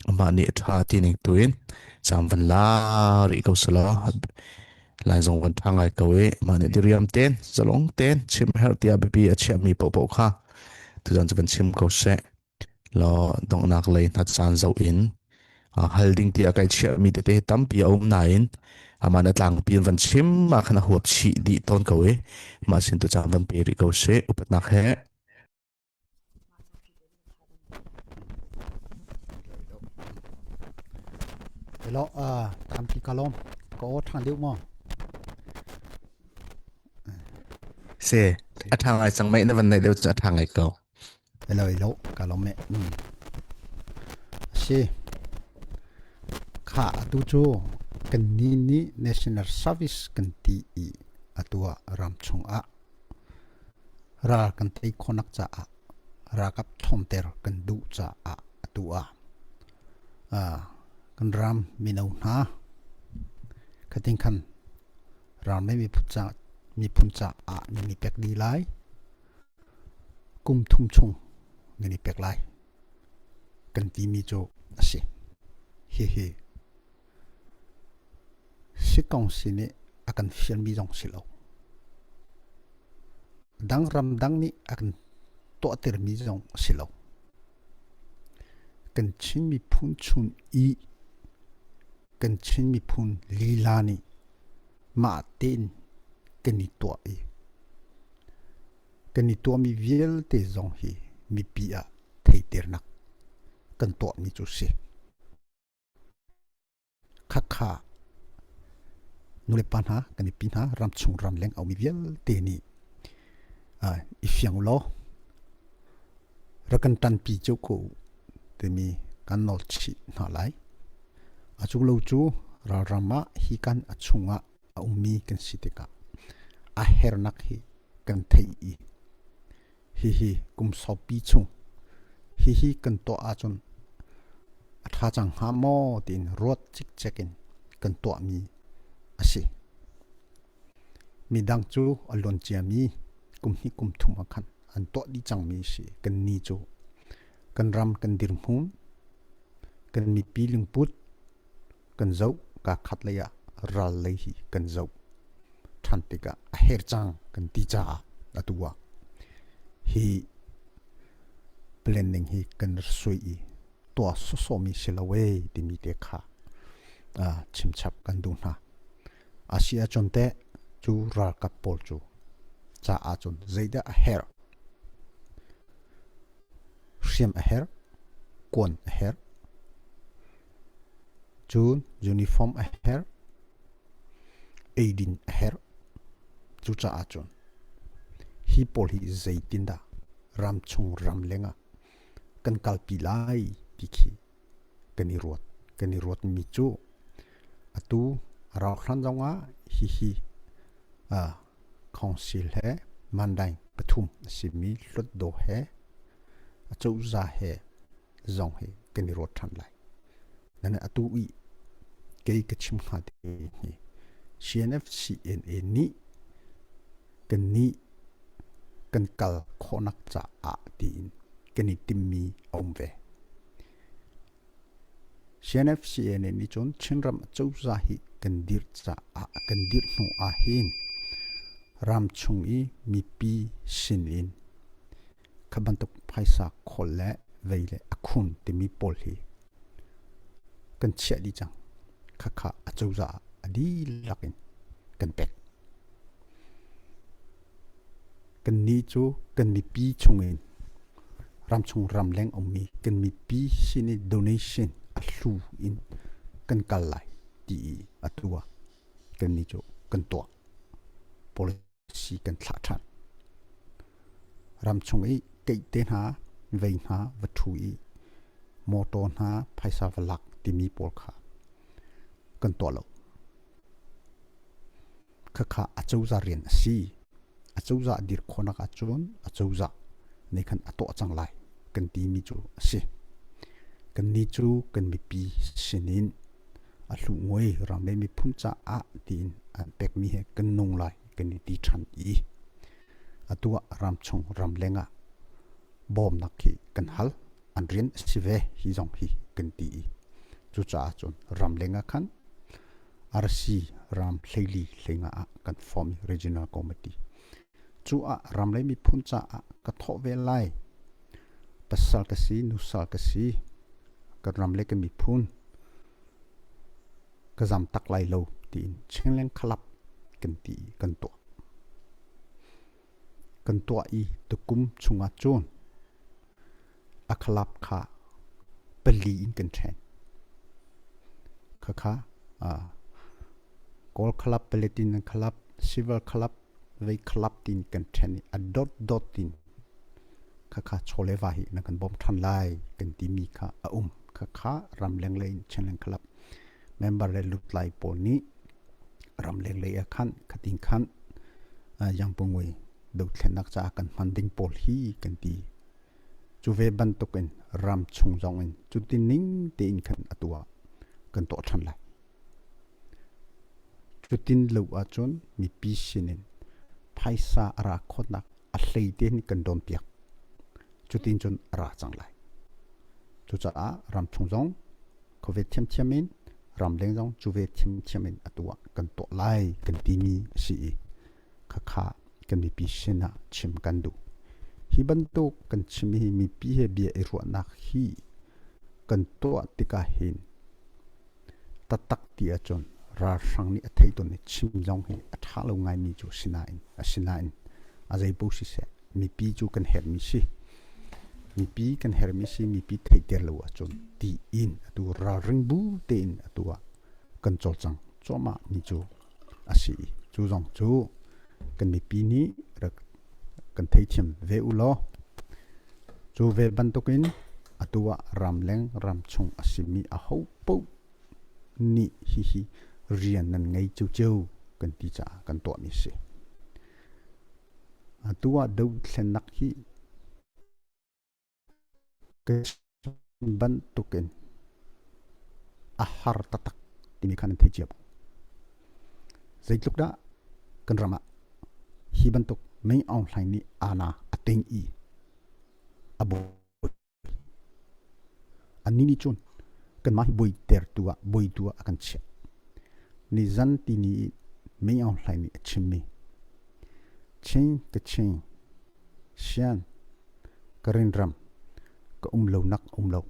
amani tha ti ning tuin cham van la ri ko slo lai zong van thang ai ko e mani diriam ten zalong ten chim her tia bi a chim mi po po kha tu zan ban chim ko se lo dong nak lei na chan zo in holding ti akai chia mi te tam pi om nain amana tlang pi van chim ma khana huap chi di ton ko e ma sin tu chan van pe ri ko se upat nak he hello tam ki kalom ko thang diu mo se athang ai sang mai na van nei deu cha thang ai ko hello kalom me si kha tu chu kan ni national service kan ti i atua ram chung a ra kan tei khonak cha a rakap thomter kan du cha a atua kan ram minau na khating khan ram mi phun cha a ni pek di lai kum thum chung ni pek lai kan ti mi cho ase he sikong sini akan fian mi jong silo dang ram dang ni akan to ter mi jong silo kan chin mi phun chun i kan chin mi phun lilani ma ten kan ni to mi viel te zong hi mi pia thei ter nak kan to mi chu se kha nule pan ha kan pin ha ram chung ram leng au mi viel te ni i fiang lo rakan tan pi chu ko te mi kan nol chi na lai a chu lo chu ra rama hi kan achunga a ummi kan siteka a her nak hi kan thei i hi kum so pi chung hi kan to a chun a tha chang ha mo tin rot chik chekin kan to mi ase mi dang chu alon chia mi kum hi kum thum khan an to di chang mi si kan ni chu kan ram kan dir mun kan mi pi ling put kan zau ka khat le ya ral le hi kan zau than te ka a her chang kan ti cha atua hi planning hi kan sui i to so mi silawe ti mi te kha chim chap kan du na asia chonte chu ra ka pol chu cha a chon zeida a her shim a her kon a her chun uniform a her aidin a her chu cha a chon hi pol hi zeitinda ram chung ram lenga kan kalpi lai pikhi kani rot mi chu atu ra khan jonga hi council he mandai pathum simi lut do he achau za he zong he kani rot than lai nana atu i ke kachim kha de ni CNFCNA ni kan kal khonak cha a tin kani timmi omve CNFCNA ni chon chinram achau za hi kan dir cha a kan dir nu a hin ram chung i mi pi sin in khabantuk phaisa kholle veile akhun ti mi pol hi kan chia di chang kha achau za adi lakin kan pek kan ni chu kan mi pi chungin ram chung ram leng ommi kan mi pi sini donation a hlu in kan kalai ti atua kan ni chu kan to policy kan thla than ram chung ei kei te na vein ha vathu i moton ha phaisa valak ti mi pol kha kan to lo kha achau za rian si achau za dir khona ka chon achau za nei khan ato chang lai kan ti mi chu si kan ni chu kan mi pi sinin a hlu ngoi ram le mi phun cha a tin an pek mi he kan nong lai kan ni ti than i atua ram chung ram lenga bom nakhi kan hal an rian sive hi jong hi kan ti chu cha chon ram lenga khan RC ram thleili thlenga a kan form regional committee chu a ram le mi phun cha a ka tho ve lai pasal ka si nu sal ka si ka ram le ka mi phun ka zam tak lai lo tin chengleng khalap kan ti kan to i tukum chunga chon a khalap kha pali in kan then kha kol khalap paletin khalap civil khalap vei khalap tin kan then a dot tin kha chole wa hi na kan bom than lai kan ti mi kha a kha ram leng lein chenleng khalap member le lut lai pol ni ram leng le khan khating khan yang pungoi do thlenak cha kan manding pol hi kan ti chu ve ban token ram chung jong in chu tin ning te in khan atua kan to than lai chu tin lo a chon mi pi sinin phaisa ara khotna a hlei te ni kan dom piak chu tin chon ra chang lai chu cha a ram chung jong ko ve chem chemin ram leng jong chu ve chem chemin atua kan to lai kan ti mi si kha kha kan mi pi sina chim kan du hi ban to kan chimi mi pi he bia e ro nak hi kan to tika hin tatak ti a chon ra sang ni a thei to ni chim jong hi a tha lo ngai mi chu sinain a zai bu si se mi pi chu kan her mi si mi pi kan her mi si mi pi thei ter lo a chon ti in tu ra ring bu te in atua kan chol chang choma mi chu a si chu jong chu kan mi pi ni rak kan thei thiam ve u lo chu ve ban to kin atua ram leng ram chung asimi a ho po ni hi rian nan ngai chu chu kan ti cha kan to mi se atua do thlen nak hi ke ban to kin a har tatak ti mi kan thei chiap zaitluk da kan rama hi ban to mấy ông lại ni ana ating i abo ani ni chun kan ma boy ter tua akan che ni zan ti ni mấy ông lại ni chimmi chen ke chen sian karin ram ka lo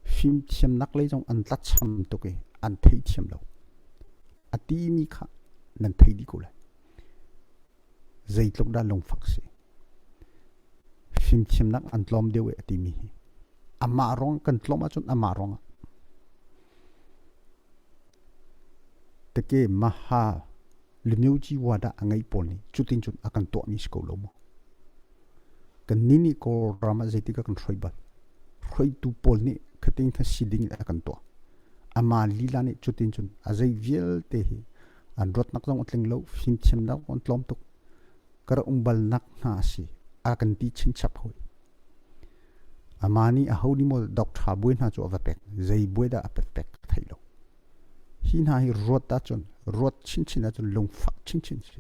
phim chiam nak lấy trong an tlat cham to ke an thei chiam lo ati mi kha nan thei di ko lai dây lúc đã lồng phật sĩ phim chim nắc ăn lom điều ấy thì mi ama rong cần lom achun ama rong te ke maha limeu chi wada angai poni chutin chun akan to mi sko lomo kan nini ko rama zaiti ka kan throi tu pol ni khating tha siding akan to ama lila ni chutin chun azai viel te hi an rot nak jong tling lo phim chim nak on tlom tuk kara umbal nak na si akan ti chin chap hoi amani a hodi mo doctor buin ha chu avapek zai buida apek thailo hin ha hi rot ta chon rot chin a chon long fak chin si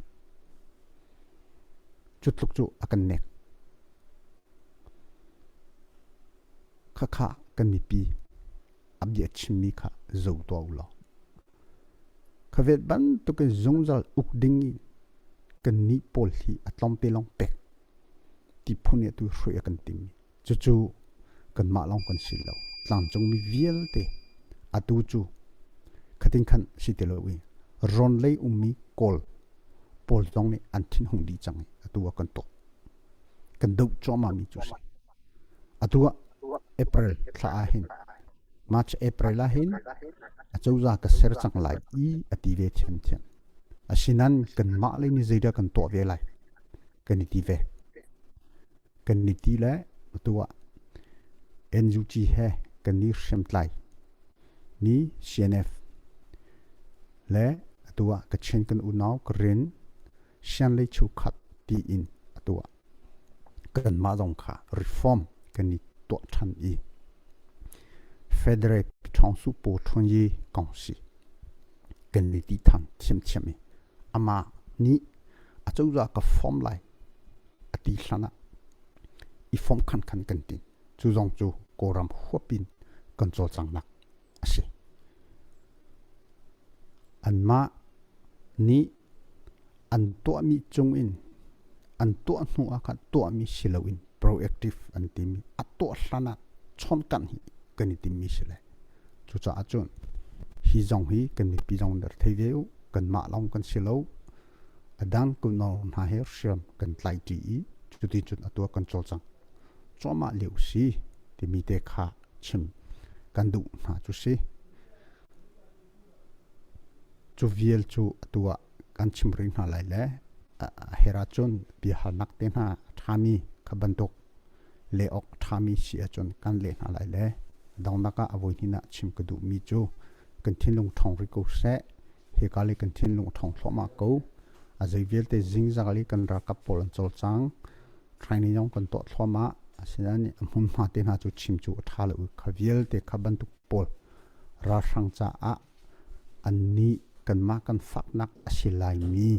chutluk chu akan nek kha kan mi pi abye chimmi kha zo to lo khavet ban to ke zongzal uk dingi kan ni pol hi atlom te long pek ti phune tu hroi kan tim chu kan ma long kan sil lo tlang chong mi viel te atu chu khating khan si te lo wi ron lei ummi kol pol jong ni an thin hung di chang atu kan to kan do choma mi chu si atu april tha a hin march april la hin a chauza ka ser chang lai I ati ve chen asinan kan ma le ni zaida kan to ve lai kan ni ti ve kan ni ti la tua NUG he kan ni shem tlai ni CNF le tua ka chen kan unau kren shan le chu khat ti in tua kan ma jong kha reform kan ni to than I federate chong su po thon yi kong si kan ni ti than chem ama ni a chauza ka form lai ati hlana I form khan kan tin chu jong chu koram hopin kan chol chang nak ase anma ni an to mi chung in an to nu aka to mi siloin proactive an timi a to hlana chon kan hi kan ti mi sile chu cha achun hi jong hi kan mi pi jong der theveu kan ma long kan silo adang kun no na her sham kan tlai ti chu ti chun atua kan chol chang choma liu si ti mi te kha chim kan du na chu si chu viel chu atua kan chim ring na lai le hera chun bi ha nak te na thami khabandok le ok thami si a chun kan le na lai le dong naka avoi ni na chim ka du mi chu kan thin lung thong ri ko se he kali kan thin lung thong thloma ko a zai vel te jing zakali kan ra ka pol chol chang training yong kan to thloma asinani mun ma te na chu chim chu thala u khaviel te khaban tu pol ra sang cha a anni kan ma kan fak nak asilai mi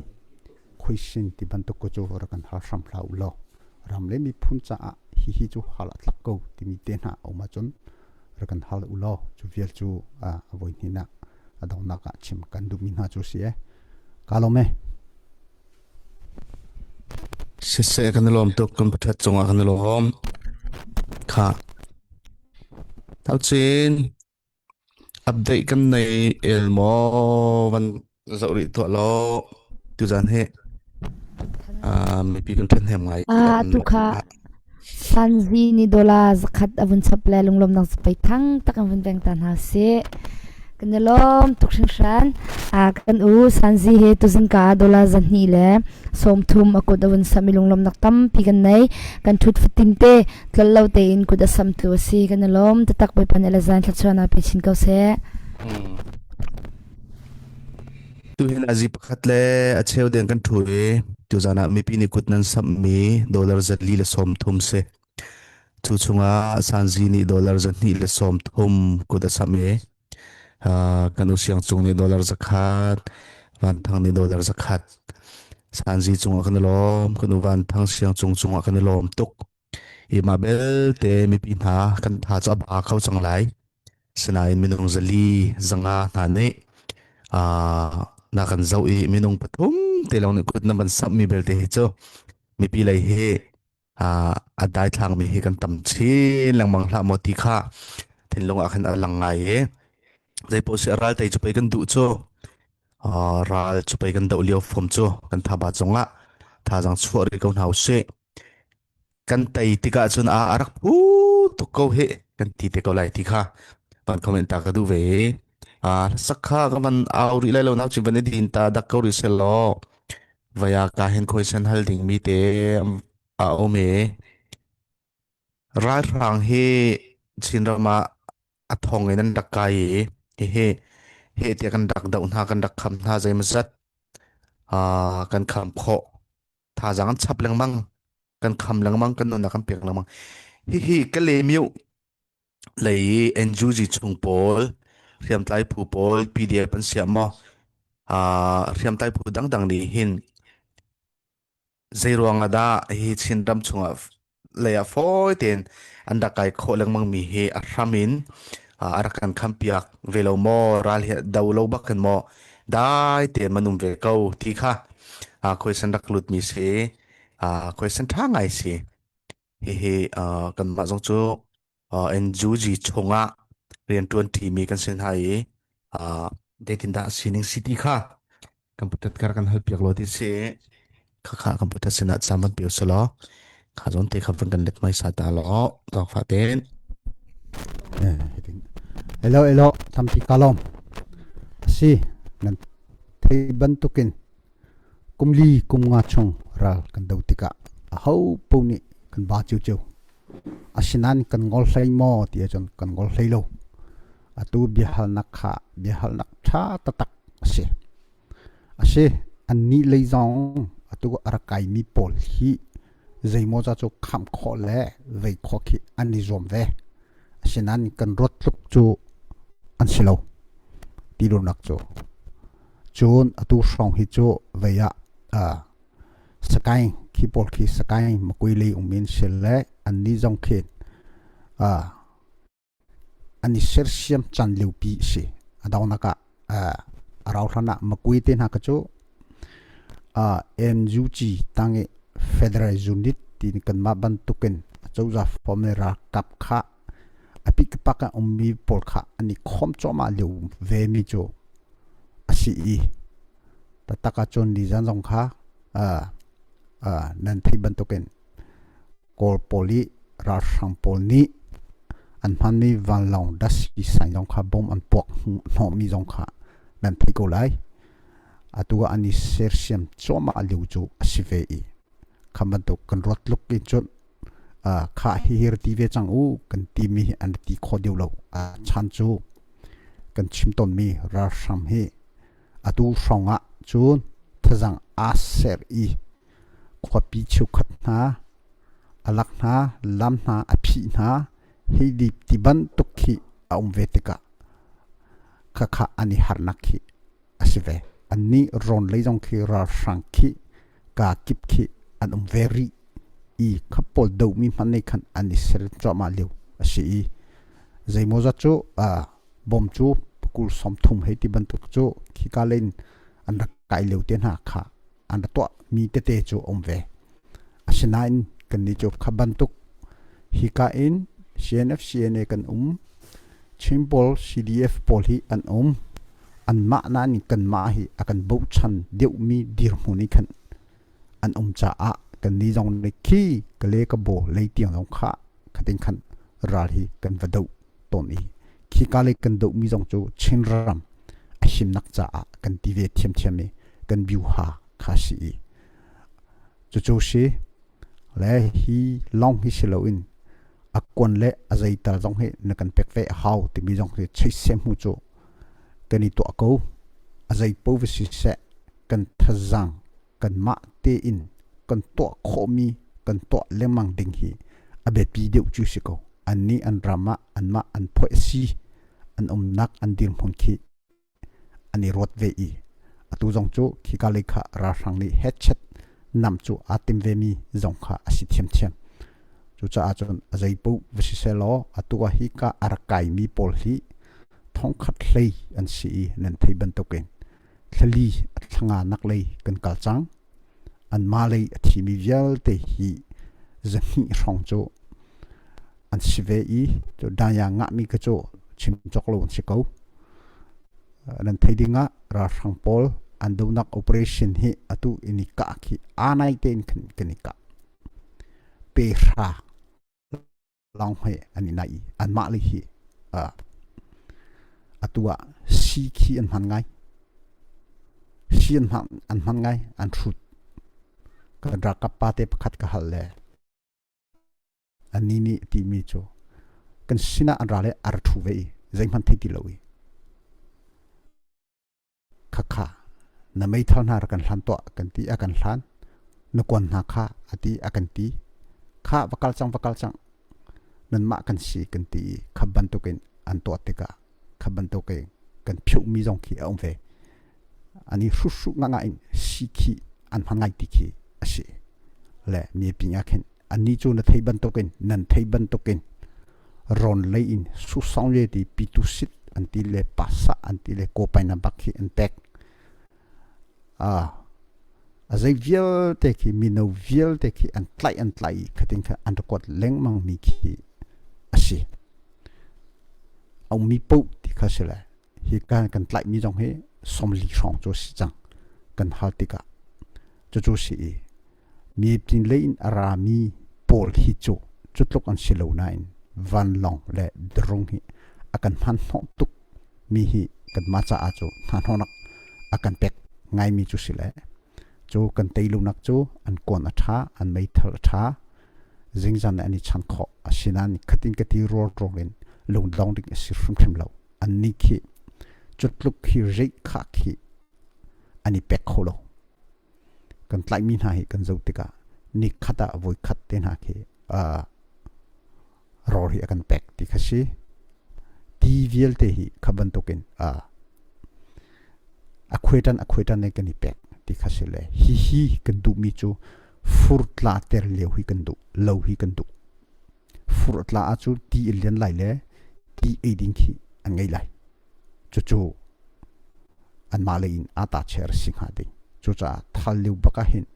khuisin ti ban tu ko chu ra kan ha sam hlau lo ram le mi phun cha a hi chu hala tlak ko ti mi te na o ma chon ra kan hal u lo chu vial chu a voi ni na adong na ka chim kan du min ha chu si e kalome se kan lom tuk kan pathat chunga kan lom kha tau chin update kan nei elmo van zauri to lo tu jan he mi pi kan then hem ngai tu kha sanzi ni dola zakhat avun chaple lunglom nang spai thang takam vun beng tan ha se kanelom tukshin shan kan u sanzi he tu zingka dola zanni le som thum akut avun samilung lom nak tam pi kan nei kan thut fiting te tlallo te in kuda sam tlu si kanelom tatak bai panela zan thachana pe chin kau se tu hin azi pakhat le acheu den kan thui tu jana mi pi ni kut nan sam mi dollar zatli le som thum se chu chunga sanji ni dollar zatni le som thum kuda same kanu siang chung ni dollar zakhat van thang ni dollar zakhat sanji chunga kan lom kanu van thang siang chung chunga kan lom tuk i ma bel te mi pi na kan tha cha ba khau chang lai sanain minung zali zanga na ne na kan zau i minung pathum te long ni kut na ban sam mi bel te hi cho mi pi lai he adai thang mi hi kan tam chin lang mang hla mo ti kha thin long a khan alang ngai e dai po se ral tai chu pai kan du cho ral chu pai kan dau lio phom cho kan tha ba chonga tha jang chuar ri kaun hau se kan tai tika chun arak pu to ko he kan ti te ko lai ti kha ban comment ta ka du ve sakha ka man auri lai lo na chi ban din ta dak ko ri se lo vaya ka hen khoi san hal ding mi te a ome rai rang he chin rama athong en dak kai he te kan dak da unha kan dak kham na jai mazat kan kham kho tha jang chap leng mang kan kham lang mang kan no kan pek lang mang hi ka le miu lei enju ji chung pol riam tlai phu pol pdf pan siam mo riam tlai phu dang dang ni hin zai ruang ada hi chin ram chunga leya foi ten anda kai kho lang mang mi he a ramin arakan khampiak velo mo ral he dawlo bakan mo dai te manum ve ko ti kha question dak lut mi se question tha ngai se he kan ma jong chu enju ji chunga rian 20 mi kan sen hai detin da sining city kha computer kar kan help yak lo ti se kha computer sena chaman pi solo kha jon te kha kan let mai sa ta lo dok fa ten hello tham pi kalom si nan thei ban tukin kumli kumnga chung ral kan dau tika a hau poni kan ba chu chu asinan kan ngol hlai mo ti chon kan ngol hlai lo atu bihal nak kha bihal nak tha tatak ase anni lei zong atu arakai mi pol hi zaimo cha chu kham kho le vei kho ki ani zom ve asinan kan rot lup chu an silo ti ro nak chu chun atu song hi chu veya sakai ki pol ki sakai makui le umin sele anni zong khet ani sersiam chan liu pi si adaw naka araw rana makui te na ka chu NUG tangi federal unit tin kan ma ban tuken chouza formera kap kha api paka ummi pol kha ani khom choma liu ve mi chu asi i tataka chon di jan jong kha nan thai ban tuken kol poli ra sang pol ni an man mi van long das ki sai jong kha bom an pok no mi jong kha nan thai ko lai atua ani sersiam choma liu chu asive i khamanto kan rot luk ki chon kha hi hir ti ve chang u kan ti mi an ti kho deu lo chan chu kan chim ton mi ra sam hi atu songa chun thajang a ser i kho pi chu khat na alak na lam na api na hi di tiban tukhi aum vetika kha ani harnakhi asive anni ron leijong khi ra frankhi ka kipkhi an very i khapol do mi manne khan ani ser chama liu asi zaimoza chu bom chu kul som thum he ti ban tuk chu khikalen an kai leu ten ha kha an to mi te te chu omve asinain kan ni chu khaban tuk hika in cnf cna kan chimbol cdf pol hi an an ma na ni kan ma hi akan bo chan deu mi dir muni khan an cha a kan ni jong le khi kale ka bo le tiang jong kha khatin khan ral hi kan vadau ton i khi ka le kan do mi jong chu chin ram a him nak cha a kan ti ve thiam thiam mi kan biu ha kha si chu chu shi le hi long hi silo in akon le azai tar jong he na kan pek ve how ti mi jong he chei sem hu chu kan i to ko azai po vi si se kan thazang kan ma te in kan to khomi kan to lemang ding hi abe pi deu chu si ko anni an rama an ma an pho si an nak an dir phun khi ani rot ve i atu jong chu khi ka lekha ra sang ni headset nam chu atim ve mi jong kha asi thiam thiam chu cha achon azai po visi se lo atuwa hi ka arakai mi pol hi thong khat hlei an si nen thei ban to ken thali thanga nak lei kan kal chang an ma lei athi mi vial te hi zani rong chu an sive i to daya nga mi ka chu chim chok lo si ko nan thei dinga ra sang pol an do nak operation hi atu ini ka ki anai ten kenika pe ra long he ani nai an ma li hi atua si khi an han ngai si an han ngai an thut ka dra ka pa te pakhat ka hal le ani ni ti mi cho kan sina an ra le ar thu ve zain man thei ti lowi kha na mai thal na kan hlan to kan ti akan hlan na kon na kha ati akan ti kha vakal chang nan ma kan si kan ti khaban to ken an to te ka khaban to ke kan phiu mi jong khi ong ve ani su nga in si khi an han ngai ti khi asi le mi pinya khen ani chu na thei ban to ken nan thei ban to ken ron le in su song le ti pi tu sit an ti le pasa an ti le ko pai na bak khi an tek azai viel te khi mi no viel te khi an tlai khating kha an kot leng mang mi khi asi ông mi po ti kha sela hi kan tlai mi jong he som li chong cho si chang kan hal ti ka cho si mi tin le in arami pol hi cho chutlok an silo nine van long le drong hi akan han ho tuk mi hi kan ma cha a cho han honak akan pek ngai mi chu sila cho kan teilu nak chu an kon atha an mai thal atha jingjan ani chan kho asinan khatin kati ro len lung dong dik sir from them lo an ni khi chutluk khi rei kha khi ani pek kholo kan tlai min ha hi kan zo tika ni khata voi khat ten ha khi ro hi akan pek ti khashi ti vial te hi khaban token akhwetan ne kan ni pek ti khasile hi kan du mi chu furtla ter leu hi kan du lo hi kan du furtla a chu ti lian lai le ti eding khi angai lai chu an ma lein ata cher sing ha de chu cha thal leu baka hin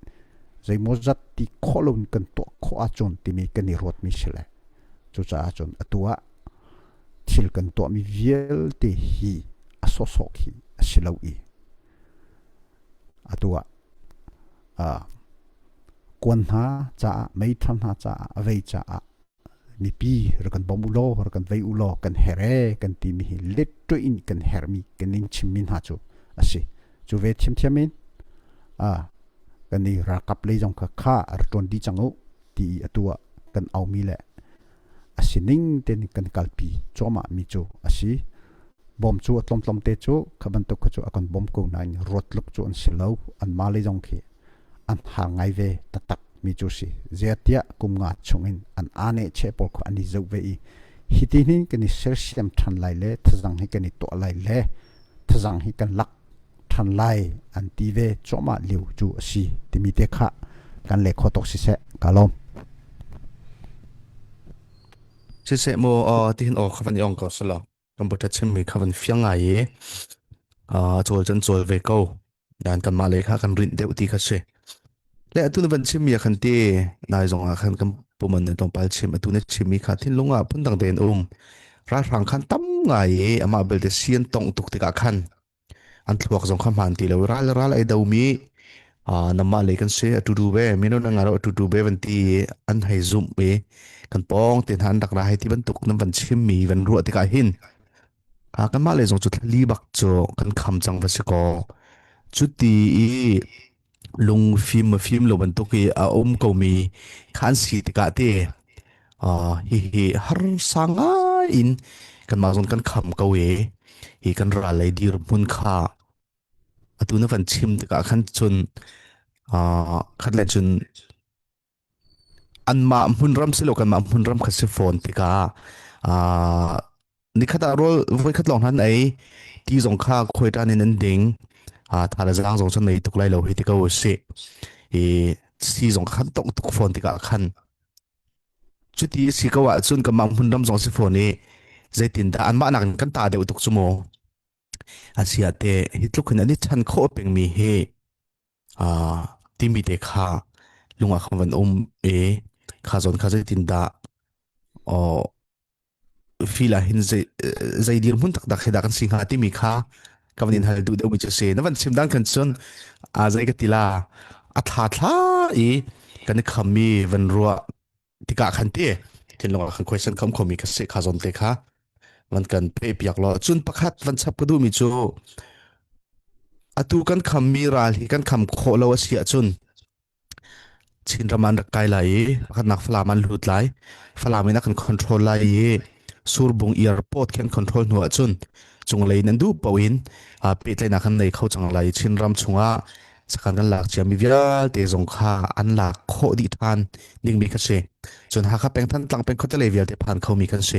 zai mozat ti kholon kan to kho a chon ti mi kan ni rot mi sile chu cha chon atua thil kan to mi viel te hi aso so khi asilo i atua kon ha cha mai tham ha cha avei cha mi pi r kan bomulo r kan vei ulo kan here kan ti mi let to in kan hermi kan ning chimin ha chu asi chu ve thiamin kan ni ra kap le jong kha ar ton di chango ti atua kan au mi le asining ten kan kalpi choma mi chu asi bom chu tlom te chu khaban to kha chu akon bom ko nain rot luk chu an silo an ma le jong khi an ha ngai ve tatak mi chu si zetia kum nga chungin an ane che por ko ani zo ve hitinin kani ser siam than lai le thazang hi kani to lai le thazang hi kan lak than lai an ti ve choma liu chu si timi te kha kan le kho tok si se kalom se mo tin o khavan yong ko sala computer chim mi khavan fiang ai chol chan chol ve ko dan kan ma le kha kan rin deu ti kha se le atun van chim mi khan ti nai zong a khan kam puman ne tong pal chim atun chim mi kha thin lunga phun dang den ra rang khan tam ngai ama bel de sian tong tuk ti ka khan an thuak zong kham han ti lo ral ai dau mi namma le kan se atu du be mino na ngaro atu du be van ti an hai zum be kan pong tin han dak ra hai ti ban tuk nam van chim mi van ru ti ka hin kan ma le zong chu thli bak cho kan kham chang va se ko chu ti lung film lo ban tuk ki ko mi khan si ti ka te hi har sanga in kan ma zon kan kham ko we hi kan ra lai dir mun kha atuna van chim ti ka khan chun khat le chun an ma mun ram se lo kan ma mun ram kha se phone ti ka ni khata rol voi khat long han ai ti zong kha khoi ta nin an ding thara jang zong chan nei tuk lai lo hi ti ka o se e si zong khan tok tuk phone ti ka khan chu ti si ka wa chun ka ma mun ram zong se phone ni zaitin da an ma nak kan ta de tuk chumo asia te hitluk hin ani chan kho peng mi he timi te kha lunga khawan e kha zon kha zaitin da o fila hin zai dir mun tak dak heda kan singha ti mi kha kawnin hal du de mi che se nawan sim dang kan chun zai ka tila thla e kan khammi van ruwa tika khan te tin long khan question kham khomi ka se kha zon te kha man kan pe piak lo chun pakhat van chap ka du mi chu atu kan khammi ral hi kan kham kho lo sia chun chin raman kai lai pakhat nak fla man lut lai fla mina kan control lai surbung airport kan control nu chun chung lei nan du pawin pe tlai na kan nei khau chang lai chin ram chunga sakan kan lak chiam mi vial te zong kha an la kho di than ding mi ka se chun ha kha peng than tlang peng khot le vial te phan khau mi kan se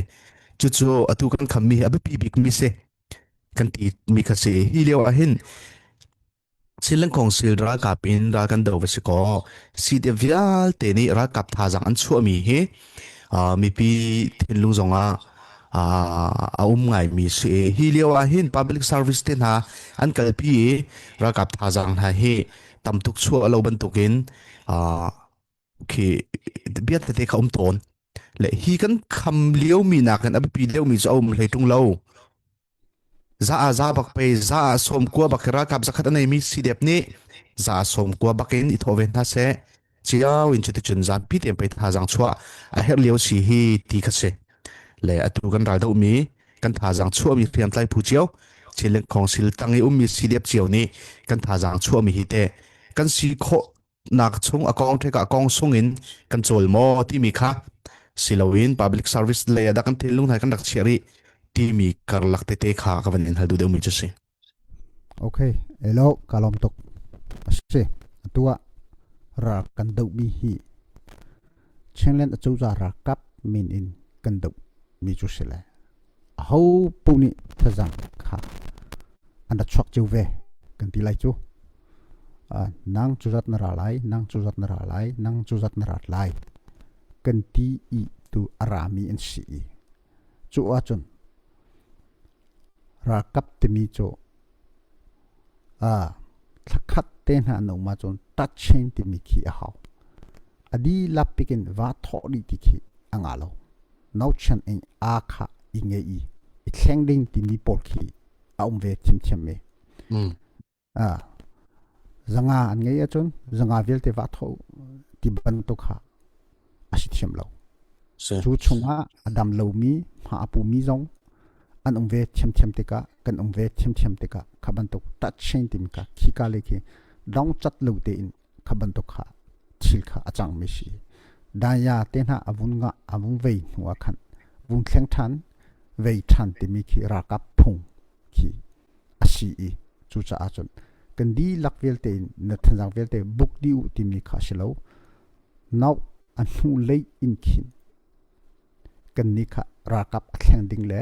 chu chu atu kan kham mi abi pi bik mi se kan ti mi ka se hi lewa hin silang kong sil ra kapin ra kan do va se ko si de vial te ni ra kap tha jang an chu mi he mi pi thin lu zonga ngai mi se hi lewa hin public service ten ha an kal pi ra kap tha jang ha he tam tuk chu alo ban tukin ki biat te ka ton le hi kan kham liu mi na kan abi pi liu mi zo le tung lo za bak pe za som kwa bakra kap zakhat anai mi si dep ni za som kwa bakin I thoven na se chiao in chuti chun zan pi tem pe tha jang chua a her liu si hi ti kha se le atu kan ral do mi kan tha jang chua mi fiam tlai phu chiao chileng khong sil tangi mi si dep chiao ni kan tha jang chua mi hi te kan si kho nak chung akong the ka akong sungin kan chol mo ti mi kha silawin public service le ada kan thilung hai kan rak cheri ti mi kar lakte te kha ka van in hal du de mi chase okay hello kalom tok ase atua ra kan do mi hi chenlen achu za ra kap min in kan do mi chu sele ho puni thazang kha anda chok chu ve kan ti lai chu nang chu zat na ra lai nang chu zat na ra lai nang chu zat na ra lai kan ti I tu arami en si chu a chun ra kap te mi chu thakhat ten ha no ma chun touch chain te mi khi a haw adi lapikin va tho di ti khi angalo no chan en a kha I nge I thleng ding ti mi por khi a ve chim chim me zanga an nge a chun zanga vel te va tho ti ban to kha asit chem lo chu chunga adam lo mi ha apu mi zong an ve chem chem te ka kan ve chem chem te ka khaban to touch chain tim ka khi ka le ki dong chat lo te in khaban to kha thil kha achang me si da ya te na avun nga avun ve nuwa khan vun thleng than ve than te mi khi ra kap phung khi asi I chu cha a chun kan di lak vel te na thanjang vel te book di u ti mi kha shilo nau an hu lei in khin kan ni kha ra kap thleng ding le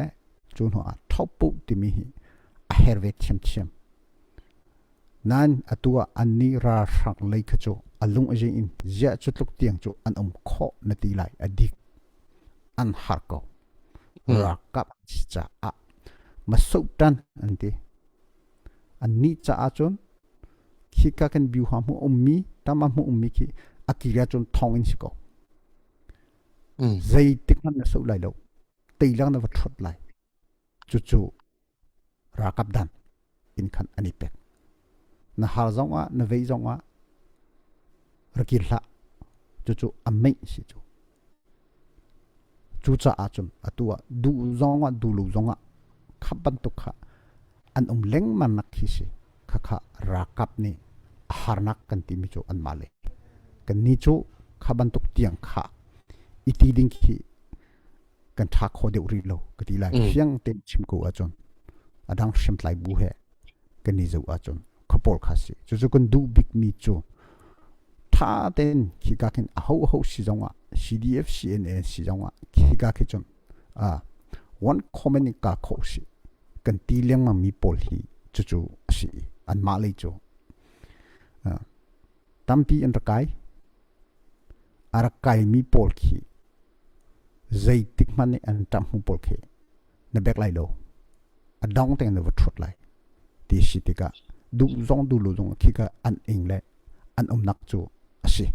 chun ho a thopu ti mi hi a herve chem chem nan atua an ni ra sak lei kha chu alung aje in zia chutluk tiang chu an kho na ti lai adik an har ko ra kap cha a masuk tan anti an ni cha a chun khi ka kan biu ha mu ummi tama mu ummi ki akira chun thong in siko zai tik man na so lai lo tei lang na thot lai chu chu ra kap dan in khan ani pek na har zong a na vei zong a rakil la chu chu amei si chu chu cha a chun atua du zong a du lu zong a khaban to kha an leng man nak khi si kha kha ra kap ni harnak kan ti mi chu an male kan ni chu khaban tok tiang kha iti ding khi kan tha kho de ri lo ka ti lai fiang te chim ko a chon adang shim lai bu he kan ni zo a chon khopol kha si chu chu kan du big mi chu tha ten khi ka ken a ho ho si zonga CDF CNN si zonga khi ka ke chon a one comment ka kho si kan ti leng ma mi pol hi chu chu si an ma le chu tampi an rakai arakai mi pol khi zai tik man an tam hu pol khe na bek lai lo adong teng na thot lai ti si tika du zong du lu zong khi ka an ing le an nak chu asi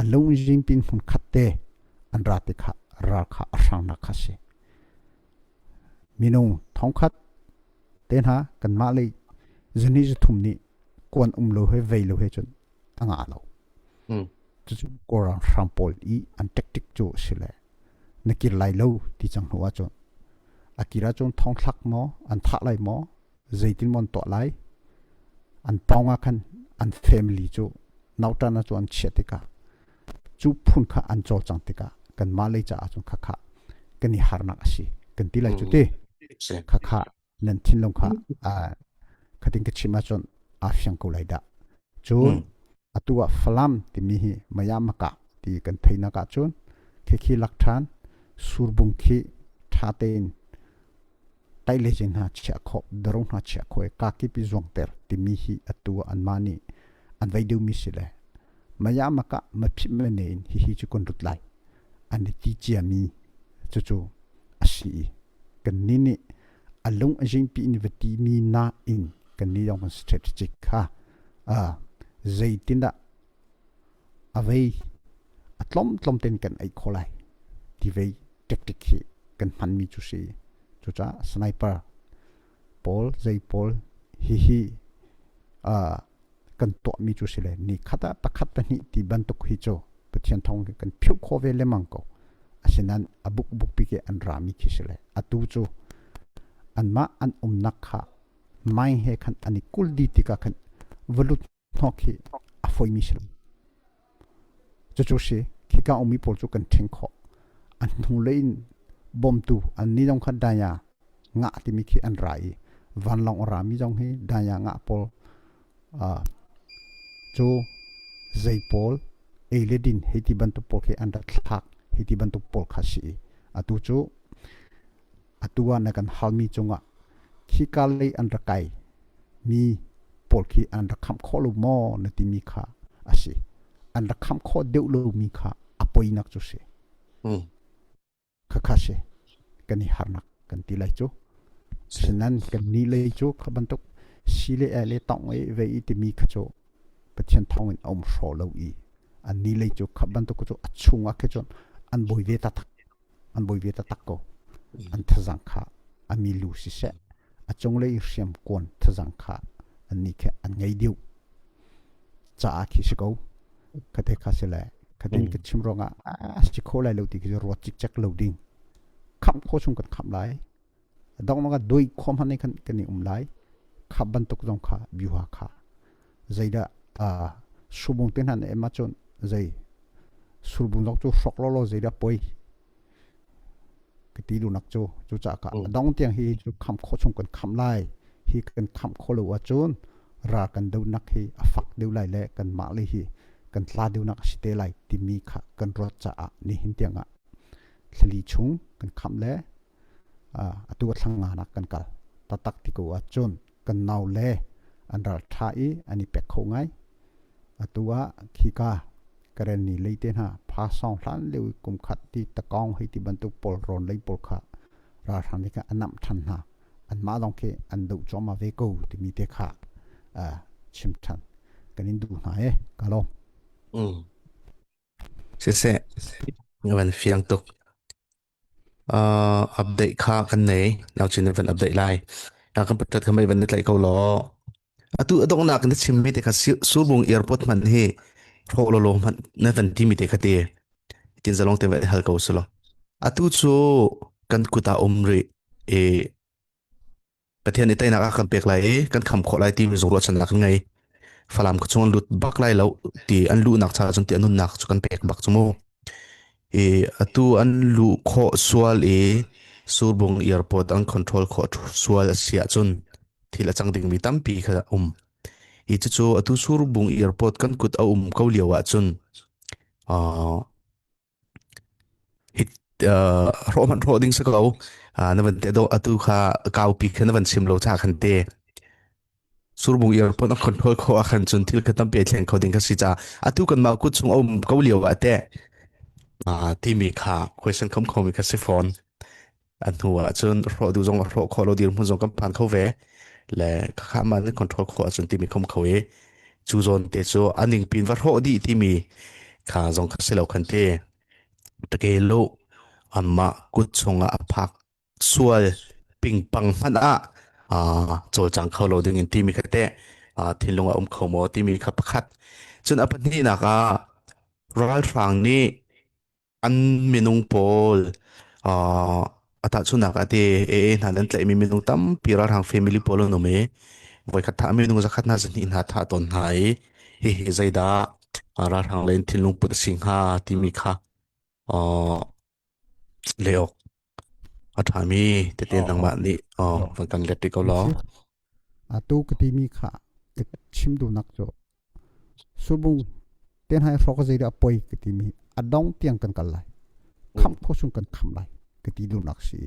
along jing pin phun khatte an ra te kha ra kha asang na kha si minung thong khat ten ha kan ma le zani ju thum ni kon lo he vei lo he chun anga lo chu chu korang sampol I an tactic chu sile nakir lai lo ti chang huwa chon akira chon thong thak mo an tha lai mo zaitin mon to lai an pawnga khan an family chu nauta na chu an chetika chu phun kha an chol chang tika kan ma le cha chon kha kha kan ni harna asi kan ti lai chu te kha kha nan thin long kha a khating ke chima chon a fyang ko lai da chun atua falam ti mi hi mayam ka ti kan theina ka chun khi lak than surbung khi thaten tai le jin ha cha kho darong ha cha kho ka ki pi zong ter ti mi hi atua an mani an vai du mi sile mayam ka ma phi me ne hi chu kon rut lai an ti chia mi chu chu asi kan ni ni along ajing pi inviti mi na in kan ni yong strategic ha zaitinda avei atlom ten kan ai kholai ti vei tactic hi kan man mi chu si chu cha sniper pol zai pol hi kan to mi chu si le ni khata pakhat pa ni ti ban to hi cho pathian thong kan phiu kho ve le mang ko asinan abuk buk pi ke an ra mi khi si le atu chu an ma an nak kha mai he khan ani kul di ti ka khan valut thoki a foi mi sel chu chu si khi ka omi pol chu kan theng kho an nu lein bom tu an ni jong khan da ya nga ti mi khi an rai van long ra mi jong hi da ya nga pol chu zai pol e ledin heti ban tu pol ke an da thak heti ban tu pol kha si atu chu atua na kan halmi chunga khi ka le an ra kai mi pol khi an ra kham kho lu mo na ti mi kha asi an ra kham kho deu lu mi kha apoi nak chu se kha kha se kan hi har nak kan ti lai chu senan kan ni le chu khaban tok si le ale tong e ve I ti mi kha chu pathian thong in om sho lo I an ni le chu khaban tok chu achunga khe chon an boi ve ta tak ko an thazang kha ami lu si se achong le siam kon thazang kha an ni khe an ngai diu cha khi si ko khate kha se le khatin ke chim ronga chi kho lai lo ti ki ro chik chak lo ding kham kho chung kan kham lai dong ma ga doi khom han kan kan lai khaban tok jong kha biwa kha zaida subung ten han ema chon zai surbung jong chu sok lo zaida poi cái tí đủ nặc chú trả cả đóng tiếng hi chú khăm khó chung cần khăm lai hi cần khăm khó lâu chôn ra cần đâu nặc hi phật đâu lại lệ cần mã lấy hi kan tla du nak site lai ti mi kha kan ro cha a ni hin tianga thli chung kan kham le atu thanga nak kan kal tatak ti ko a chon kan naw le an ra tha I ani pek kho ngai atua khika karen ni leite ha pha song hlan le kum khat ti takong hi ti bantu pol ron lei pol kha ra than ni ka anam than ha an ma dong ke an du choma ve ko ti mi te kha chim than kanin du na e kalom se ngawan fiang tuk update kha kan nei now chin van update lai na kan patat kamai van net lai ko lo atu adong na kan chim mi te kha subung airport man he ro lo man na van ti mi te kha te tin zalong te va hal ko solo atu chu kan kuta umri e pathian itai na ka kan pek lai kan kham kho lai ti mi zoro chan lak ngai falam ko chung lut bak lai lo ti an lu nak cha chun ti anun nak chu kan pek bak chumo e atu an lu kho swal e surbung airport an control kho swal sia chun thila chang ding mi tampi kha e chu atu surbung airport kan kut a ko liawa chun hit roman roding sa ko na van te do atu kha kau pi kha na van sim lo cha khan te surbung airport an control kho a khan chun thil ka tampi thleng kho ding kha si cha atu kan ma kut chung ko liawa teที่มีค่า question คำคมมีค่าสิฟอนอันหัวจนรอดูจงรอขอเราดีมุ่งจงกับผ่านเข้าเวและข้ามันคอนโทรลขอจนที่มีคำเขาเอจูจนเตจูอันหนึ่งปีนว่ารอดีที่มีค่าจงคัสเลวคันเตตะเกโลอันมากุดจงอ่ะพักส่วนปิงปังมันโจจังเขาเราดึงที่มีคันเตที่ลงเขาหมอที่มีขับคัดจนอันนี้นะคะร้อยฟังนี้อันมีนุ่งโพลอาตัดสุนัขอาทินั่นนั่นแต่มีนุ่งตั้มปีราทาง family โพลโนเมไว้คัดท่ามีนุ่งจะคัดน่าจะนินหาท่าตอนไหนใจด่าราทางเล่นที่ลุงปุตสิงหาที่มีค่ะเลี้ยวอาถามีแต่เตียนทางบ้านนี้ฟังกันเล็ดที่เขาล้อatu ke ti mi kha ke chim du nak jo subung ten hai frok zai da poi ke ti mi adong tiang kan kal lai kham kho sung kan kham lai ke ti du nak si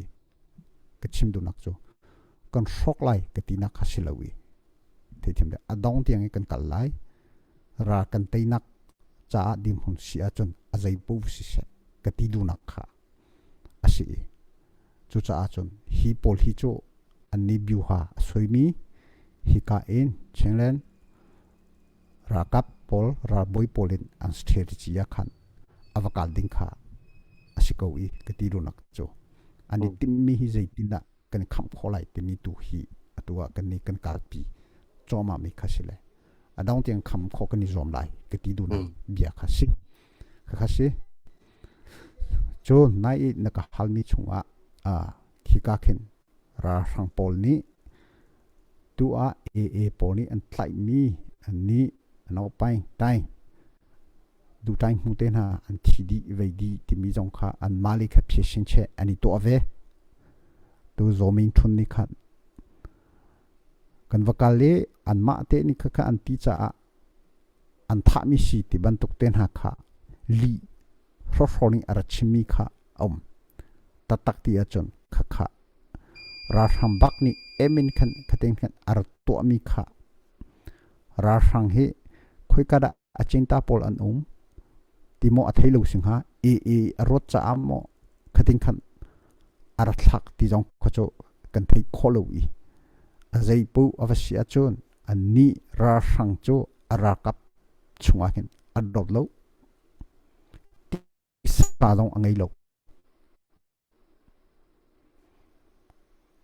ke chim du nak jo kan frok lai ke ti nak hasilawi the thim de adong tiang kan kal lai ra kan tei nak cha dim hun si a chon azai pu si se ke ti du nak kha asi chu cha a chon hi pol hi cho an ni biu ha soi mi hi ka in chenglen ra kap pol ra boy polin an strategy ya khan avakal ding kha asiko I kati ru nak cho ani timmi hi zai tinda kan kham kholai timi tu hi atua kan ni kan kalpi choma mi khasile adong tiang kham kho kan ni zom lai kati du na bia khasi khasi cho nai na ka halmi chunga khika khen ra sang pol ni tu a pol ni an thlai mi an ni no pai tai du tai mu te na an thi di ve di ti mi jong kha an mali kha pheshin che ani to ave tu zomin thun ni khan kan vakale an ma te ni kha an ti cha an tha mi si ti ban tuk ten ha kha li ro ni ara chimi kha ta tak ti a chon kha ra ham bak ni emin khan khateng khan ar to mi kha ra sang he khoi kada achinta pol an timo a thailo sing ha rot cha amo khating khan ar thak ti jong khacho kan thei kholo I azai pu avasia chon ani ra sang cho ara kap chunga hen adot lo sa dong angai lo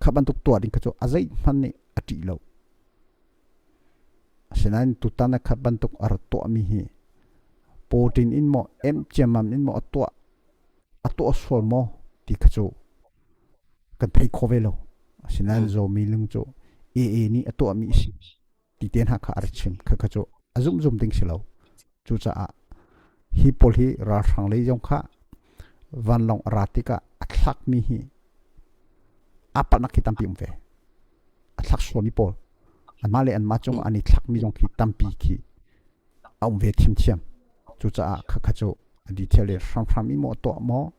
khaban tuk to ding khacho azai man ni ati lo senan tutana khaban tuk ar to mi hi protein in mo em chamam in mo ato sol mo ti khacho kan thai khovelo senan zo mi lung cho ni ato mi si ti ten ha kha ar chim khacho azum zum ding silo chu cha hi pol hi ra thang le jong kha van long ratika athak mi hi apa nak hitam pi umve athak so ni pol an male an ma chong ani thak mi jong ki tampi ki ve thim thiam chú cha khắc khắc chú đi theo lên sam ý mò to mò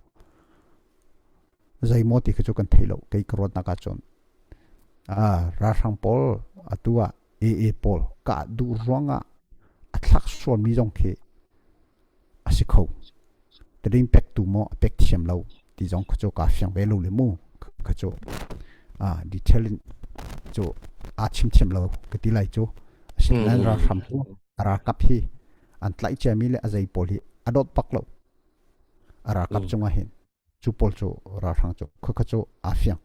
dây mò thì khắc chú cần thấy lâu cái cột nạc chọn ra sang Paul atua Paul cả du rong thắc xuân mi dòng khi asikhâuแต่ดิ้งเป็กตัวมอเป็กเทียมเราที่จงขจกาเฟียงเวลูเลยมู่ขจดีเทลจูชิมเทียมเราก็ที่ไรจูสิ่งนั้นเราทำตัวรากับที่อันไล่เจมิเลอาใจพอลีอดอดปักเรารากับจงว่าเห็นจูพอลจูราทางจูขจอาเฟียง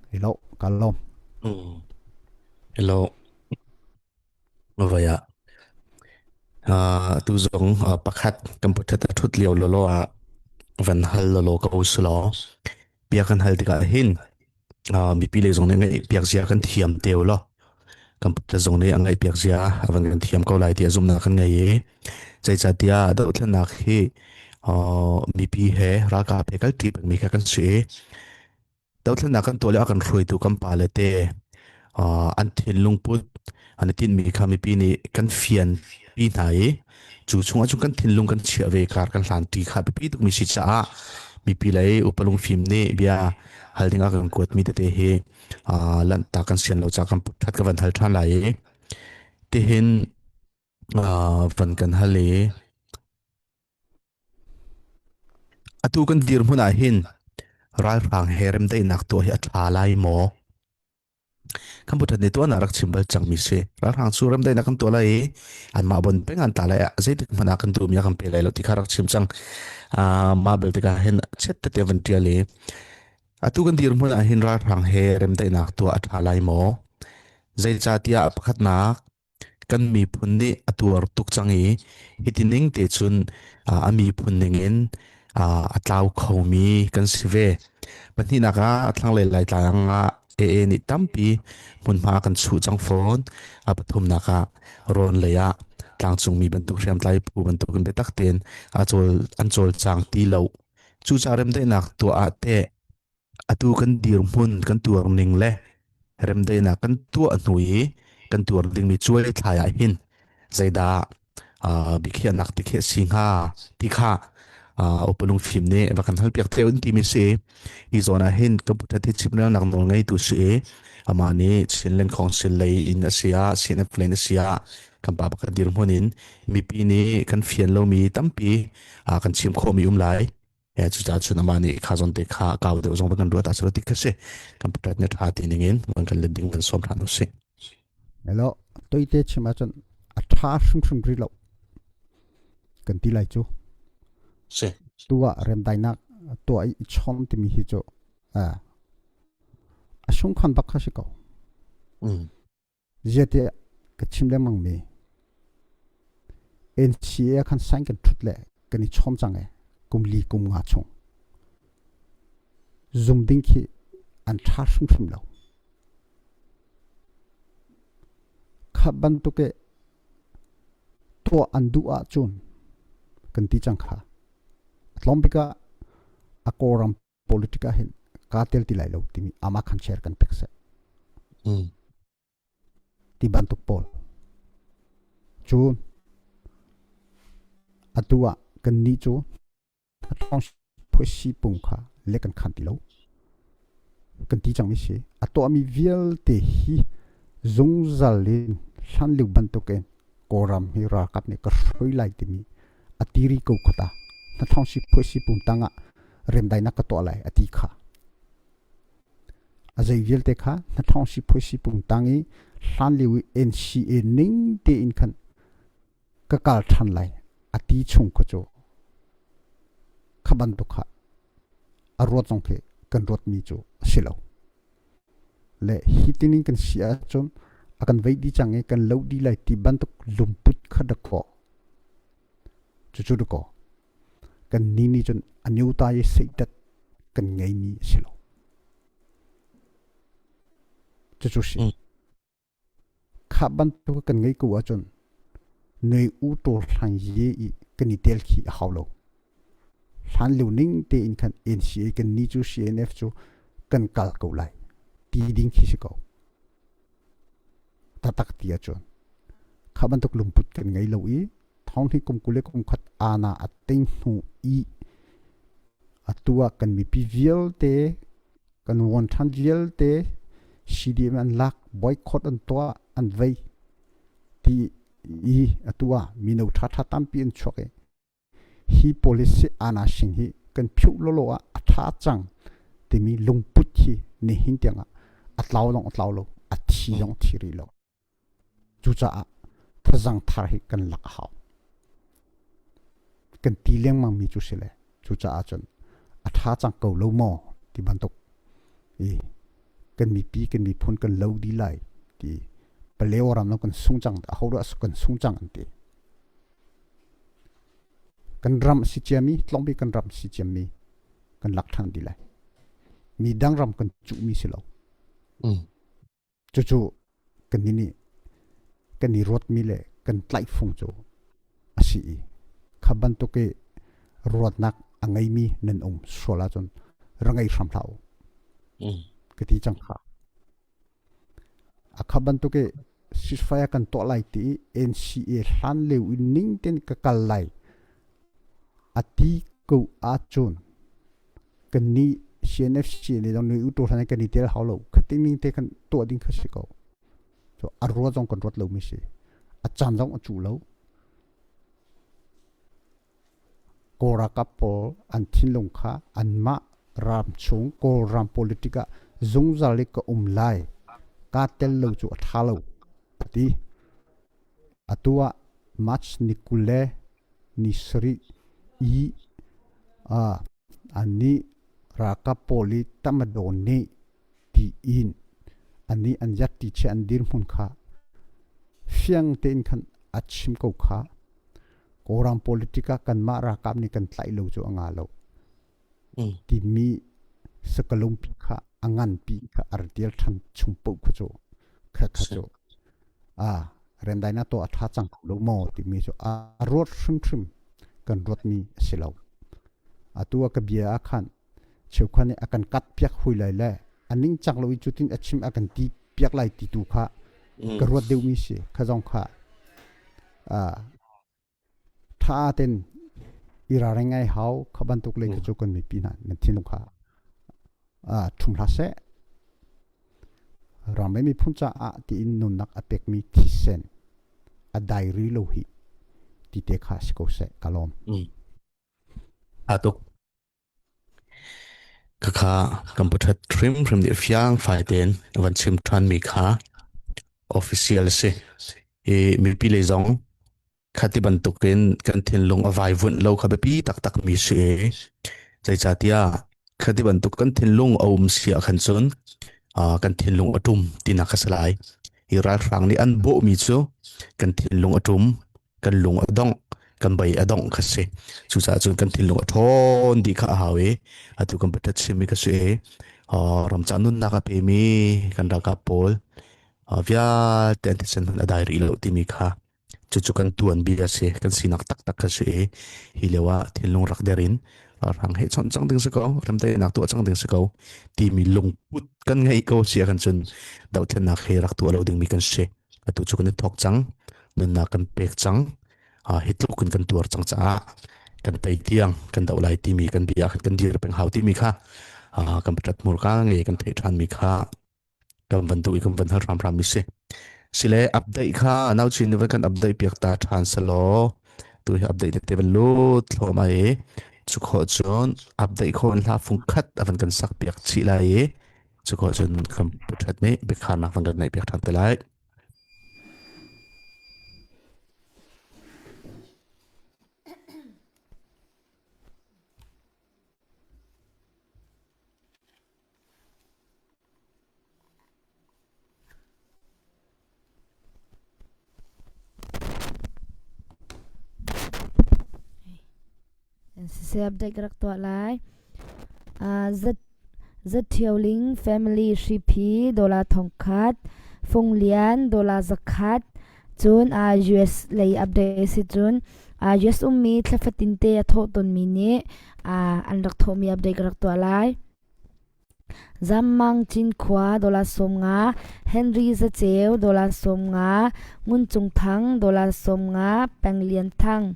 เฮลโลกัลลอมเฮลโลโนวายะtu zong pakhat computer ta thut liao lo lo van hal lo lo ka uslo pia kan hal tika hin mi pi le zong ne ngai piak zia kan thiam teu lo computer zong ne angai piak zia awan kan thiam ko lai ti azum na kan ngai chai cha tia da thlan nak hi mi pi he ra ka pe kal ti mi ka kan se da thlan nak kan to le kan roi tu kam pa le te an thil lung put an tin mi kha mi pi ni kan fian pi nai chu chunga chung kan thin lung kan chia ve kar kan hlan ti kha pi tu mi si cha mi pi lai upalung film ne bia haldinga kan kot mi te he lan ta kan sian lo cha kan puthat ka van hal than lai te hin van kan hale atu kan dir huna hin ral rang herem dei nak to hi atha lai mo kan putat ni to na rak chimbal chang mi se ra hang suram dai na kan to lai an ma bon peng an ta lai zai tik mana kan tu mi kan pe lai lo ti kharak chim chang ma bel te ka hen chet te van tia le atu kan dir mun a hin ra hang he rem dai nak to atha lai mo zai cha tia pakhat na kan mi phun ni atur tuk changi hitining te chun ami phun ningin atlau khomi kan sive pati na ka thlang lai tanga ni tampi mun ma kan chu chang phone pathum na ka ron leya tlang chung mi bantu riam tlai pu bantu kan betak ten an chol chang ti lo chu charem de nak to a te atu kan dir mun kan tuar ning le rem de na kan tu anui kan tuar ding mi chuai thaya hin zaida bikhian nak tikhe singa tikha opalung film ne bakan hal piak teun ti mi se i zona hin ka puta ti chimna nak nol ngai tu se amani chinlen council lei in asia sin plan asia kan ba ka dir monin mi pi ni kan fian lo mi tampi kan chim kho mi lai chu cha chu amani khazon te kha ka de zong ba kan ro ta so ti ka se kan puta ne tha ti ningin man kan le ding ban som than no se hello tôi te chima chon atha sung ri lo kan ti lai chu se tua rem dai nak tua I chon ti mi hi cho a shung khan bak kha ko jete ka chim le mang me NCA khan sang kan thut le kan I chon chang e kum li kum nga chung zum ding ki an tha sung lo kha ban to ke to an du a chun kan ti chang kha Lombika akoram politika hin katel tilai lo timi ama khan share kan pekse ti bantuk pol chun atua kan ni chu atong phusi pung kha lekan khan ti lo kan ti chang mi se ato ami vial te hi zung zalin san liu bantuken koram hi ra kat ne ka soi lai timi atiri ko khata na thong si phusi pum tanga rem dai na ka to lai ati kha azai vil te kha na thong si phusi pum tangi san liwi NCA ning te in khan ka kal than lai ati chung ko cho khaban to kha arwa chong ke kan rot mi cho silo le hitining kan sia chon akan vai di change kan lo di lai ti ban to lumput khada ko chu ko kan nini chon anyu ta ye seitat kan ngai mi silo chu si khaban to kan ngai ko achon nei u to sang ye I kan ni tel khi haulo san lu ning te in kan NCA kan ni chu CNF chu kan kal ko lai ti ding khi si ko tatak ti achon khaban to lumput kan ngai lo I hong hi kum kule kum khat ana ating hu I atua kan mi pi vial te kan won than vial te CDM an lak boycott an toa an vei ti I atua mi no tha tha tam pi an choke hi policy ana sing hi kan phiu lo lo a tha chang ti mi lungput hi ni hin tianga atlaw lo athi long thiri lo chu cha thazang thar hi kan lak haw kan ti leng mang mi chu sile chu cha a chon atha chang ko lo mo ti ban tok e kan mi pi kan mi phun kan lo di lai ti paleo ram no kan sung chang a ho ro kan sung chang an ti kan ram si chiami tlong bi kan ram si chiami kan lak thang di lai mi dang ram kan chu mi silo chu kan ni kan ni rot mi le kan tlai phung chu asi khaban to ke rot nak angai mi nen sola chon rangai sam thau ke ti chang kha akhaban to ke ceasefire kan to lai ti NCA han leu ning ten ka kal lai ati ko a chon kan ni CNFC ni dong ni uto thane kan ni tel haulo khating ning te kan to ding khasi ko so arwa jong kan rot lo mi se a chan jong a chu lo kora kapol an thin long kha an ma ram chung ko ram politika zung zalik ka lai ka tel lo chu tha lo ti atua match nikule ni sri I ani raka poli tamadon ni ti in ani anjat ti che andir mun kha fiang ten khan achim ko kha koram politika kan ma rakap ni kan tlai lo chu anga lo ti mi sakalung pi kha angan pi kha artial than chumpo khu chu kha chu rendai na to atha chang lo mo ti mi chu a rot shrim kan rot mi silo atua ka bia khan cheukhane akan kat piak hui lai la aning chang lo chutin achim akan ti piak lai ti tu kha ka rot deu mi se khajong kha tha ten ira rengai hau khaban tuk le chu kon mi pina na thinu kha thum la se ramai mi phuncha a ti in nun nak apek mi thisen a diary lo hi ti te kha sko se kalom atuk kha computer trim from the fiang fai ten van sim tran mi kha official se e mi pi le zong khati ban tukin kan thin lung avai vun lo kha be pi tak tak mi se chai chatia khati ban tuk kan thin lung om sia khan chon kan thin lung atum tina khasalai i ra rang ni an bo mi chu kan thin lung atum kan lung adong kan bai adong khase chu cha chun kan thin lung thon di kha hawe atu kan patat simi ka se ram chanun na ka pe mi kan ra ka pol via ten sen na diary lo ti mi kha chu kan tuan bi ase kan sinak tak tak ka se hilewa thin lung rak derin rang he chon chang ding se ko ram te nak tu chang ding se ko ti mi lung put kan ngai ko sia kan chun dau thlen na khe rak tu lo ding mi kan se atu chu kan thok chang nun na kan pek chang hitlo kan tuar chang cha kan tai tiang kan dau lai ti mi kan bia kan dir peng hau ti mi kha kan patat mur ka nge kan thei than mi kha kan van tu kan van har ram mi se sile update kha nau chin ni kan update piak ta than salo tu update te ban lo thlo mai chu kho chon update khon la phung khat avan kan sak piak chi lai chu kho chon kan patat me be khan na van kan nai piak than te lai se update rak to lai zat thiawling family shripi dola thongkhat funglian dola zakhat chun US lei update si chun US ummi thlafatin te atho ton mi ne an rak tho mi update rak to lai Zammang chin khwa dola som nga Henry za cheu dola som nga ngun chung thang dola som nga penglian thang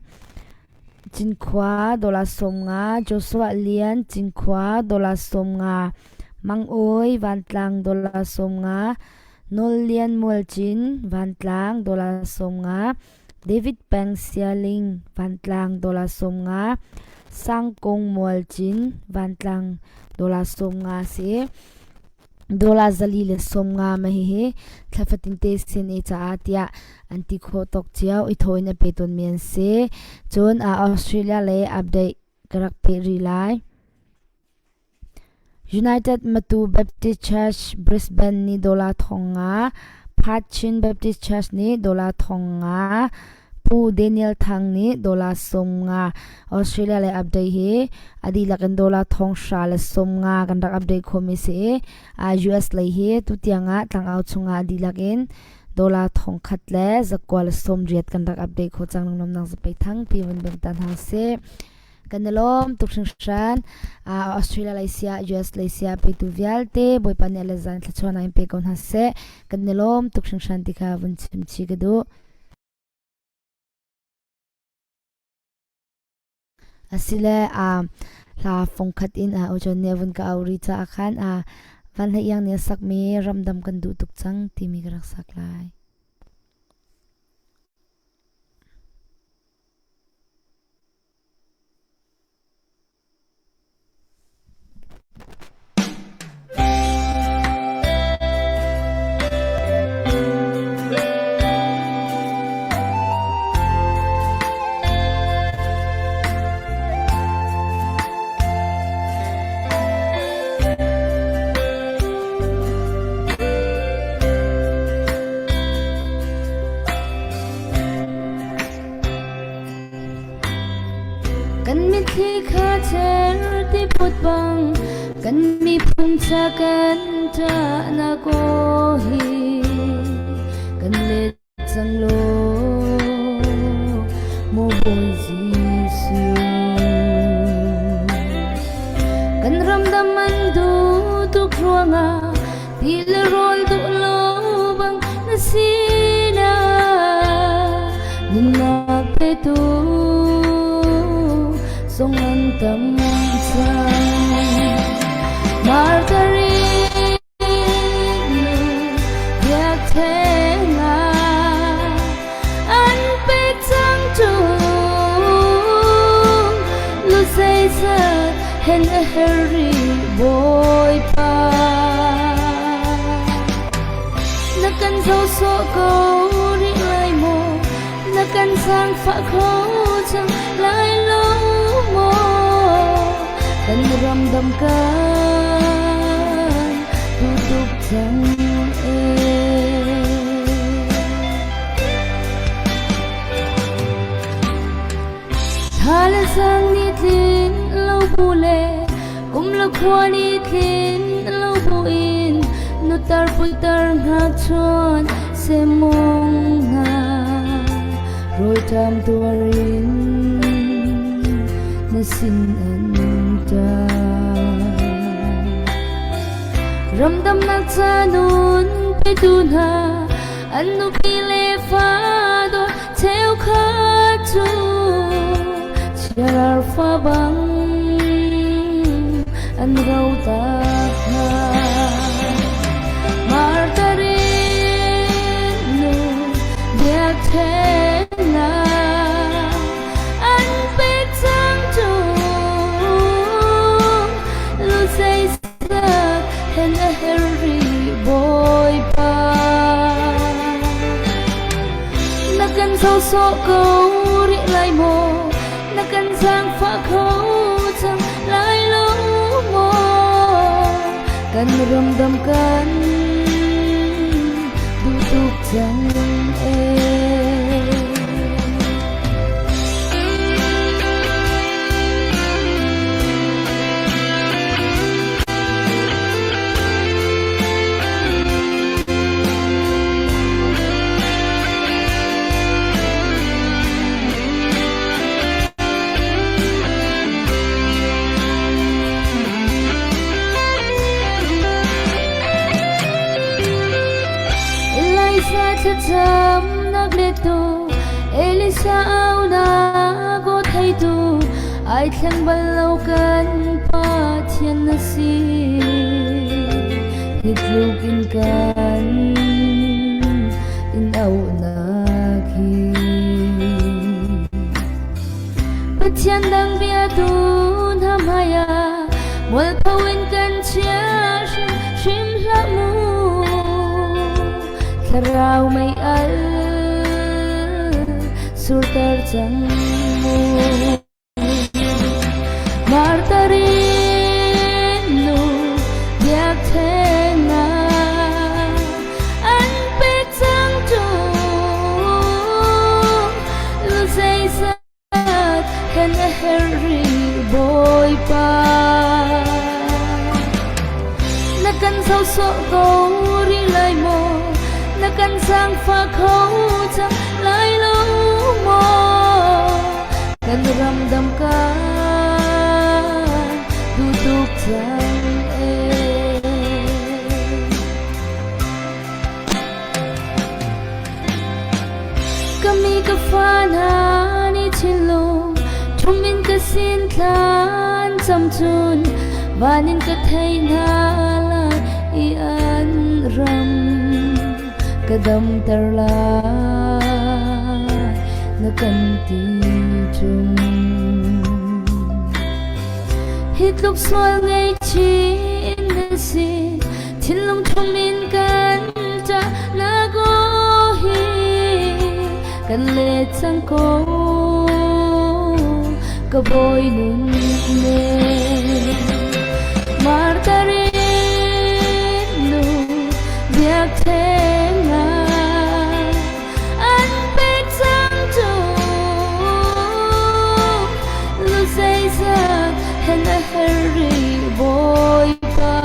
chin khwa dola som nga Joshua lian chin khwa dola som nga mang oi van tlang dola som nga nol lian mol chin van tlang dola som nga David Peng Sialing van tlang dola som nga sang kong mol chin van tlang dola som nga se dola zali le som nga ma hi thlafatin te sin e cha atia anti kho tok chiao I thoina peton men se chon a Australia le update karak pe ri lai United Matu Baptist Church Brisbane ni dola thonga Phatchin Baptist Church ni dola thonga pu Daniel thang ni dola som nga Australia le update hi adi lakan dola thong sha le som nga kan rak update khomi se a US le hi tu tianga tlang out chunga adi lakin dola thong khat le zakwal som riat kan rak update kho chang nom nang zapai thang pi wan bem tan ha se kanalom tukshin shan Australia Malaysia US Malaysia pe tu vialte boy panel zan thachona impe kon ha se kanalom tukshin shan tikha bun chim chi gadu asile la fongkhat in ojon nevun ka auri cha akhan van ha yang ne sak me ramdam kan du tuk chang timi garak sak laiกันมีที่ข้าเธอที่พูดบังกันมีพันธะกันเธอนาโกฮีกันเล็ดจังโลโมโบจิสุกันรำดำมันดูทุกรัวงาที่ละรอยตุโลบังนาซีนานินาเปตูsong an tâm sang Margarine yak the nga an pe chang chu lu say sa hen a hurry boy pa na kan zo so ko ri lai mo na kan sang fa kho chang lai lo kan ramdam kan tutup chang thala sang ni thin lo bule kum lo khwa ni thin lo buin nu tar pui tar na chon se mong nga roi tam tuarin na sin anta ramdam nak chanun pe dunha anu pile fa do theo kha chu charar fa bang an rau ta martarin nu yak the na and a hairy boy pa nakan sau so ko ri lai mo nakan sang fa kho chang lai lo mo kan ramdam kan du tuk chang Elisa ao na go thei tu ai thlang bal lo kan pa thian na si hit lukin kan in au na ki pathian dang bia tu nam haya mol phawin kan chia shim la mu tharau mai al surtar chang mu martarin nu yak thena an pe chang tu lu say sat kan herri boy pa na kan sau so go ri lai mo na kan sang pha khâu chang lai lo mo kan ram dam ka tu tuk chang e kami ka fa na ni chilong thumin ka sin than cham chun vanin ka thei na la I an ram kadam tar la na kan ti chung hit luk swal ngay chi in na si thin lung thumin kan cha na go hi kan le chang ko ka boy nun ne martarin nu biak thenga an pe chang tu lu say sa hen a hurry boy pa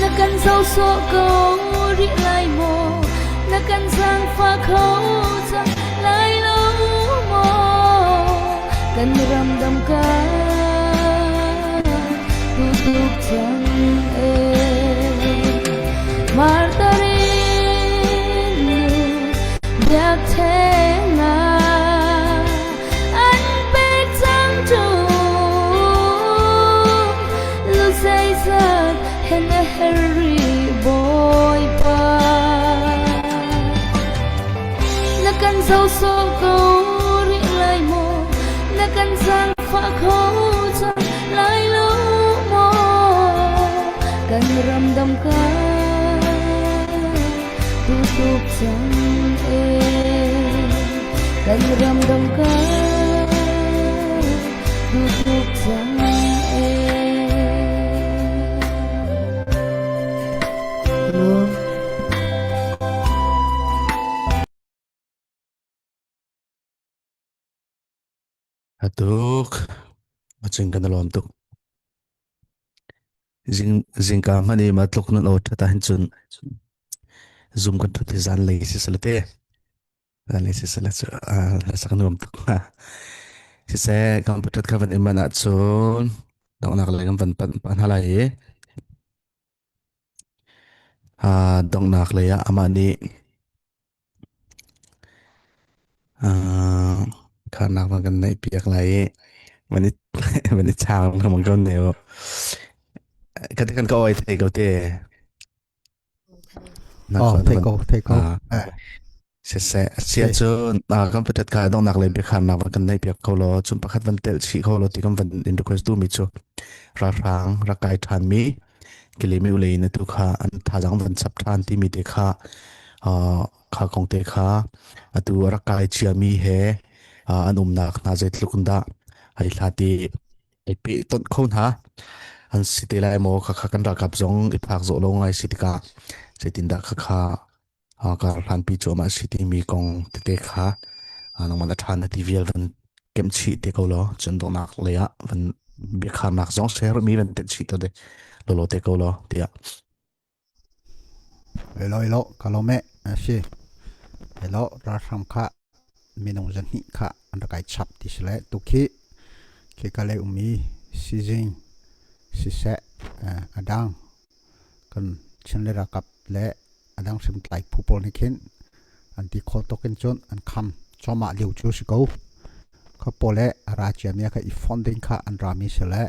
na kan sau so ko ri lai mo na kan sang pha khâu chang lai lo mo kan ram dam ka tu tuk chang e martarin nu biak thenga an pe chang tu lu say sa hen a hurry boy pa na kan sau so ko ri lai mo na kan sang pha khâu chang lai lo mo kan ram dam ka tu tuk chang e kan ram dam ka tu tuk chang e Atuk macing kan lom tuk jing ka mani matluk nun o thata hin chun zoom kan thu zan lei si salate zan lei si salat la sakan lom tuk si se kam patat ka van imana chun dong nak le kam van pan halai dong nak le ya amani kan nak makan nai piak lai mani mani chang ka mang kon neo kan ko oi thei ko te thầy cô sẽ chun kan patat ka dong nak le bi khan nak kan nai piak ko lo chum pakhat van tel chi ko lo ti kam van in request tu mi chu ra rang ra kai than mi kilimi ulei na tu kha an tha jang van sap than ti mi te kha kha kong te kha atu ra kai chia mi he anum nak na zet lukunda ai thati ai pe ton khon ha an siti lai mo kha kan ra kap zong I phak zo lo ngai sitika setin da kha ka phan pi cho ma siti mi kong te kha nong man than ti vial van kem chi te ko lo chun do nak le ya van bi kha nak zong share mi van te chi to de lo te ko lo tia hello kalau me si hello ra sam kha minong jan ni kha an kai chap ti sele tu khi kale umi si jing si se adang kan chen le ra kap le adang sim tlai phupol ni khin อันที่โคตกินจนอันคำจอมาเลี้ยวจูสิกูเขาโปเลราชเมียค่ะอีฟอนดิ้งค่ะอันรามิเสละ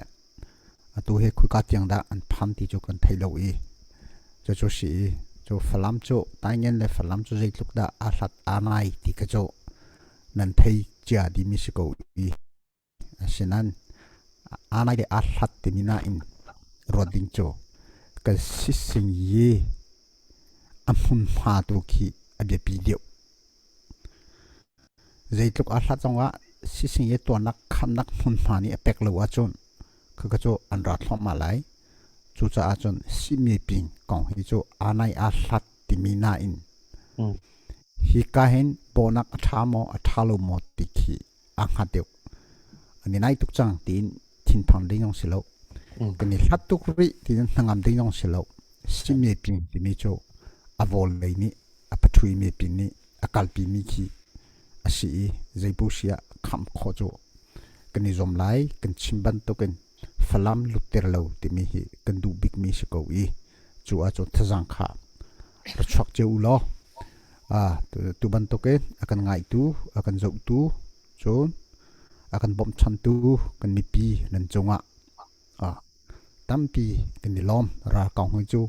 ตัวเฮคุยกัดยังดาอันพันที่จูกันไทยโลอีจะจูสีจูฝรั่งจูตายเงินเลยฝรั่งจูใจลุกดาอาสัตอาไนที่กจูนั่นไทยเจ้าดีมิสิกูอีฉะนั้นอาไนเดอาสัตที่มีน่าอินรอดิ้งจูก็สิสิงยีอันมุนมาตัวขี้อันเดียปีเดียวใจลุกอาสัตจังว่าสิสิงยีตัวนักคำนักมุนมานี่เป็กเลวจนคือกจูอันรัดล้อมมาไหลจูจะอาจนสิมีปิงกองฮิจูอาไนอาสัตที่มีน่าอินฮิกาเห็นโบนักอัฐามออัฐาลุมอติขีอังหัดเดียวอันนี้นายตุกจังตีนทินพันดิ้งยองสิโลกันนี้ฮัตตุกริตีนทั้งอันดิ้งยองสิโลสิมีปิงที่มีจูอาวอลเลยนี่อปัตุยมีปิงนี่อากาลปีมีขีอาศัยใจบุษยาคำขอจูกันนี้จอมไลกันชิมบันตุกันฝรั่งลุกเตอร์เลวที่มีฮีกันดูบิ๊กมีสกูอีจูอาจูทจังขาประชดเจ้าล้อtu bantuk akan ngai tu akan zau tu chon akan bom chan tu kan mi pi nan chunga tampi kan ni lom ra kaung hu chu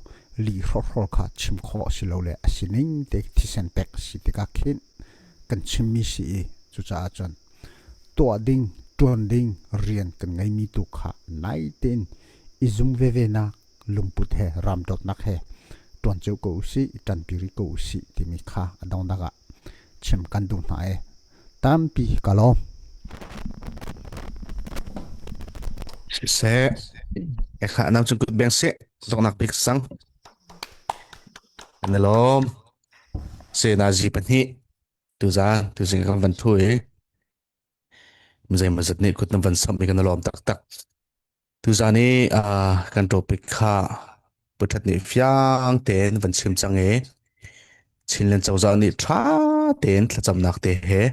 li ro ro kha chim kho si lo le asining te thi sen pek si te ka khin kan chim mi si chu cha chan to ding tuan ding rian kan ngai mi tu kha nai ten izum ve ve na lumput he ram dot nak he tuan châu cầu sĩ trần piri cầu sĩ thì mi kha đông daga chem kan du na e tam pi kalom sẽ khả năng chung cụt beng sẽ dòng nạc big sang anh lom sẽ na gì bận hi từ sinh con văn thôi mình mà giật nị cụt năm văn sắm mình kan lom tak tak từ ra ni kan topic kha bữa thật nị phiang tên văn chim chăng ấy xin lên cháu ra nị tra tên là chậm nạc tế hè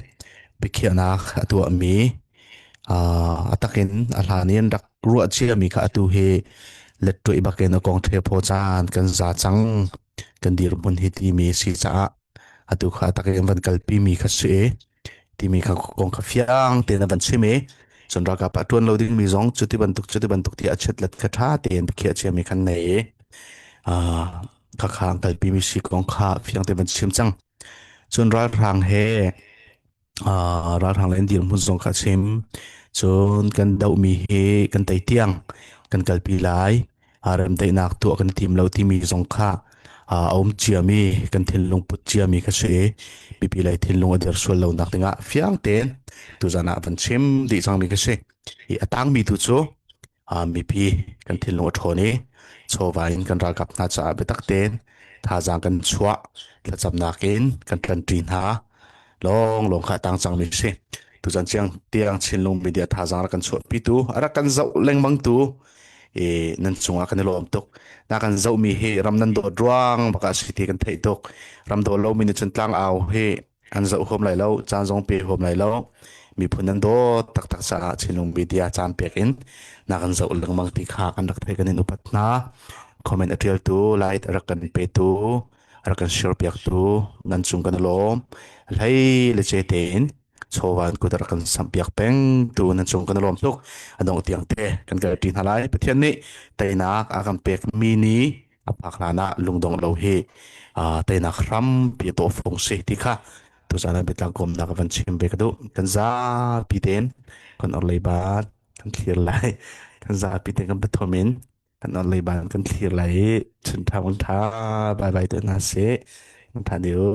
bị kia nạc tua mi atakin alhanin dak ruột chia mi kha tu he let tu ibaken a kong the pho chan kan za chang kan dir bun hi ti mi si cha atu kha atakin van kalpi mi kha se ti mi kha kong kha phiang tên văn chim e chon ra ka patun loading mi zong chuti bantuk ti achet let kha tha tên kia chia mi khan nei khá kháng tại bị sĩ công khá phiền tới vấn chim chăng chun ra hàng he ra hàng lên điểm một dòng khá chim chun cần đậu mi he cần tay tiang cần cần bị lái làm tay nạc tụi cần tìm lâu tìm mi dòng khá ông chia mi cần thiên long bút chia mi khá sẽ bị lái thiên long ở đây xuân lâu nạc tiếng ạ phiền tên tu ra nạ vấn chim đi sang mi khá sẽ tăng mi tu chỗ mi pi cần thiên long ở thôn ấy so vain kan ra kap na cha betak ten tha jang kan chua la cham na ken kan tlan trin ha long kha tang chang mi se tu jan chiang tiang chin lung media tha jang kan chua pi tu ara kan zau leng mang tu nan chunga kan lom tok na kan zau mi he ram nan do druang baka si the kan thei tok ram do lo mi ni chen tlang aw he an zau hom lai lo chan jong pe hom lai lo mi phunan do tak sa chin lung media chan pekin na kan zau lang mang ti kha kan rak thei kan in upat na comment atrial tu like rakan pe tu rakan share piak tu nan chung kan lom lai le che ten chowan ku dar kan sam piak peng tu nan chung kan lom tuk adong tiang te kan ga tin halai pathian ni tainak akam pek mini apak lana lungdong lo he tainak ram pi to phong se ti kha tu sana betang kom na kan chim be ka du kan za pi ten kon or lai ba kan clear lai kan za pi ten kan bethomin kan on lai ban kan clear lai chun tha bye bye tu na se kan tha diu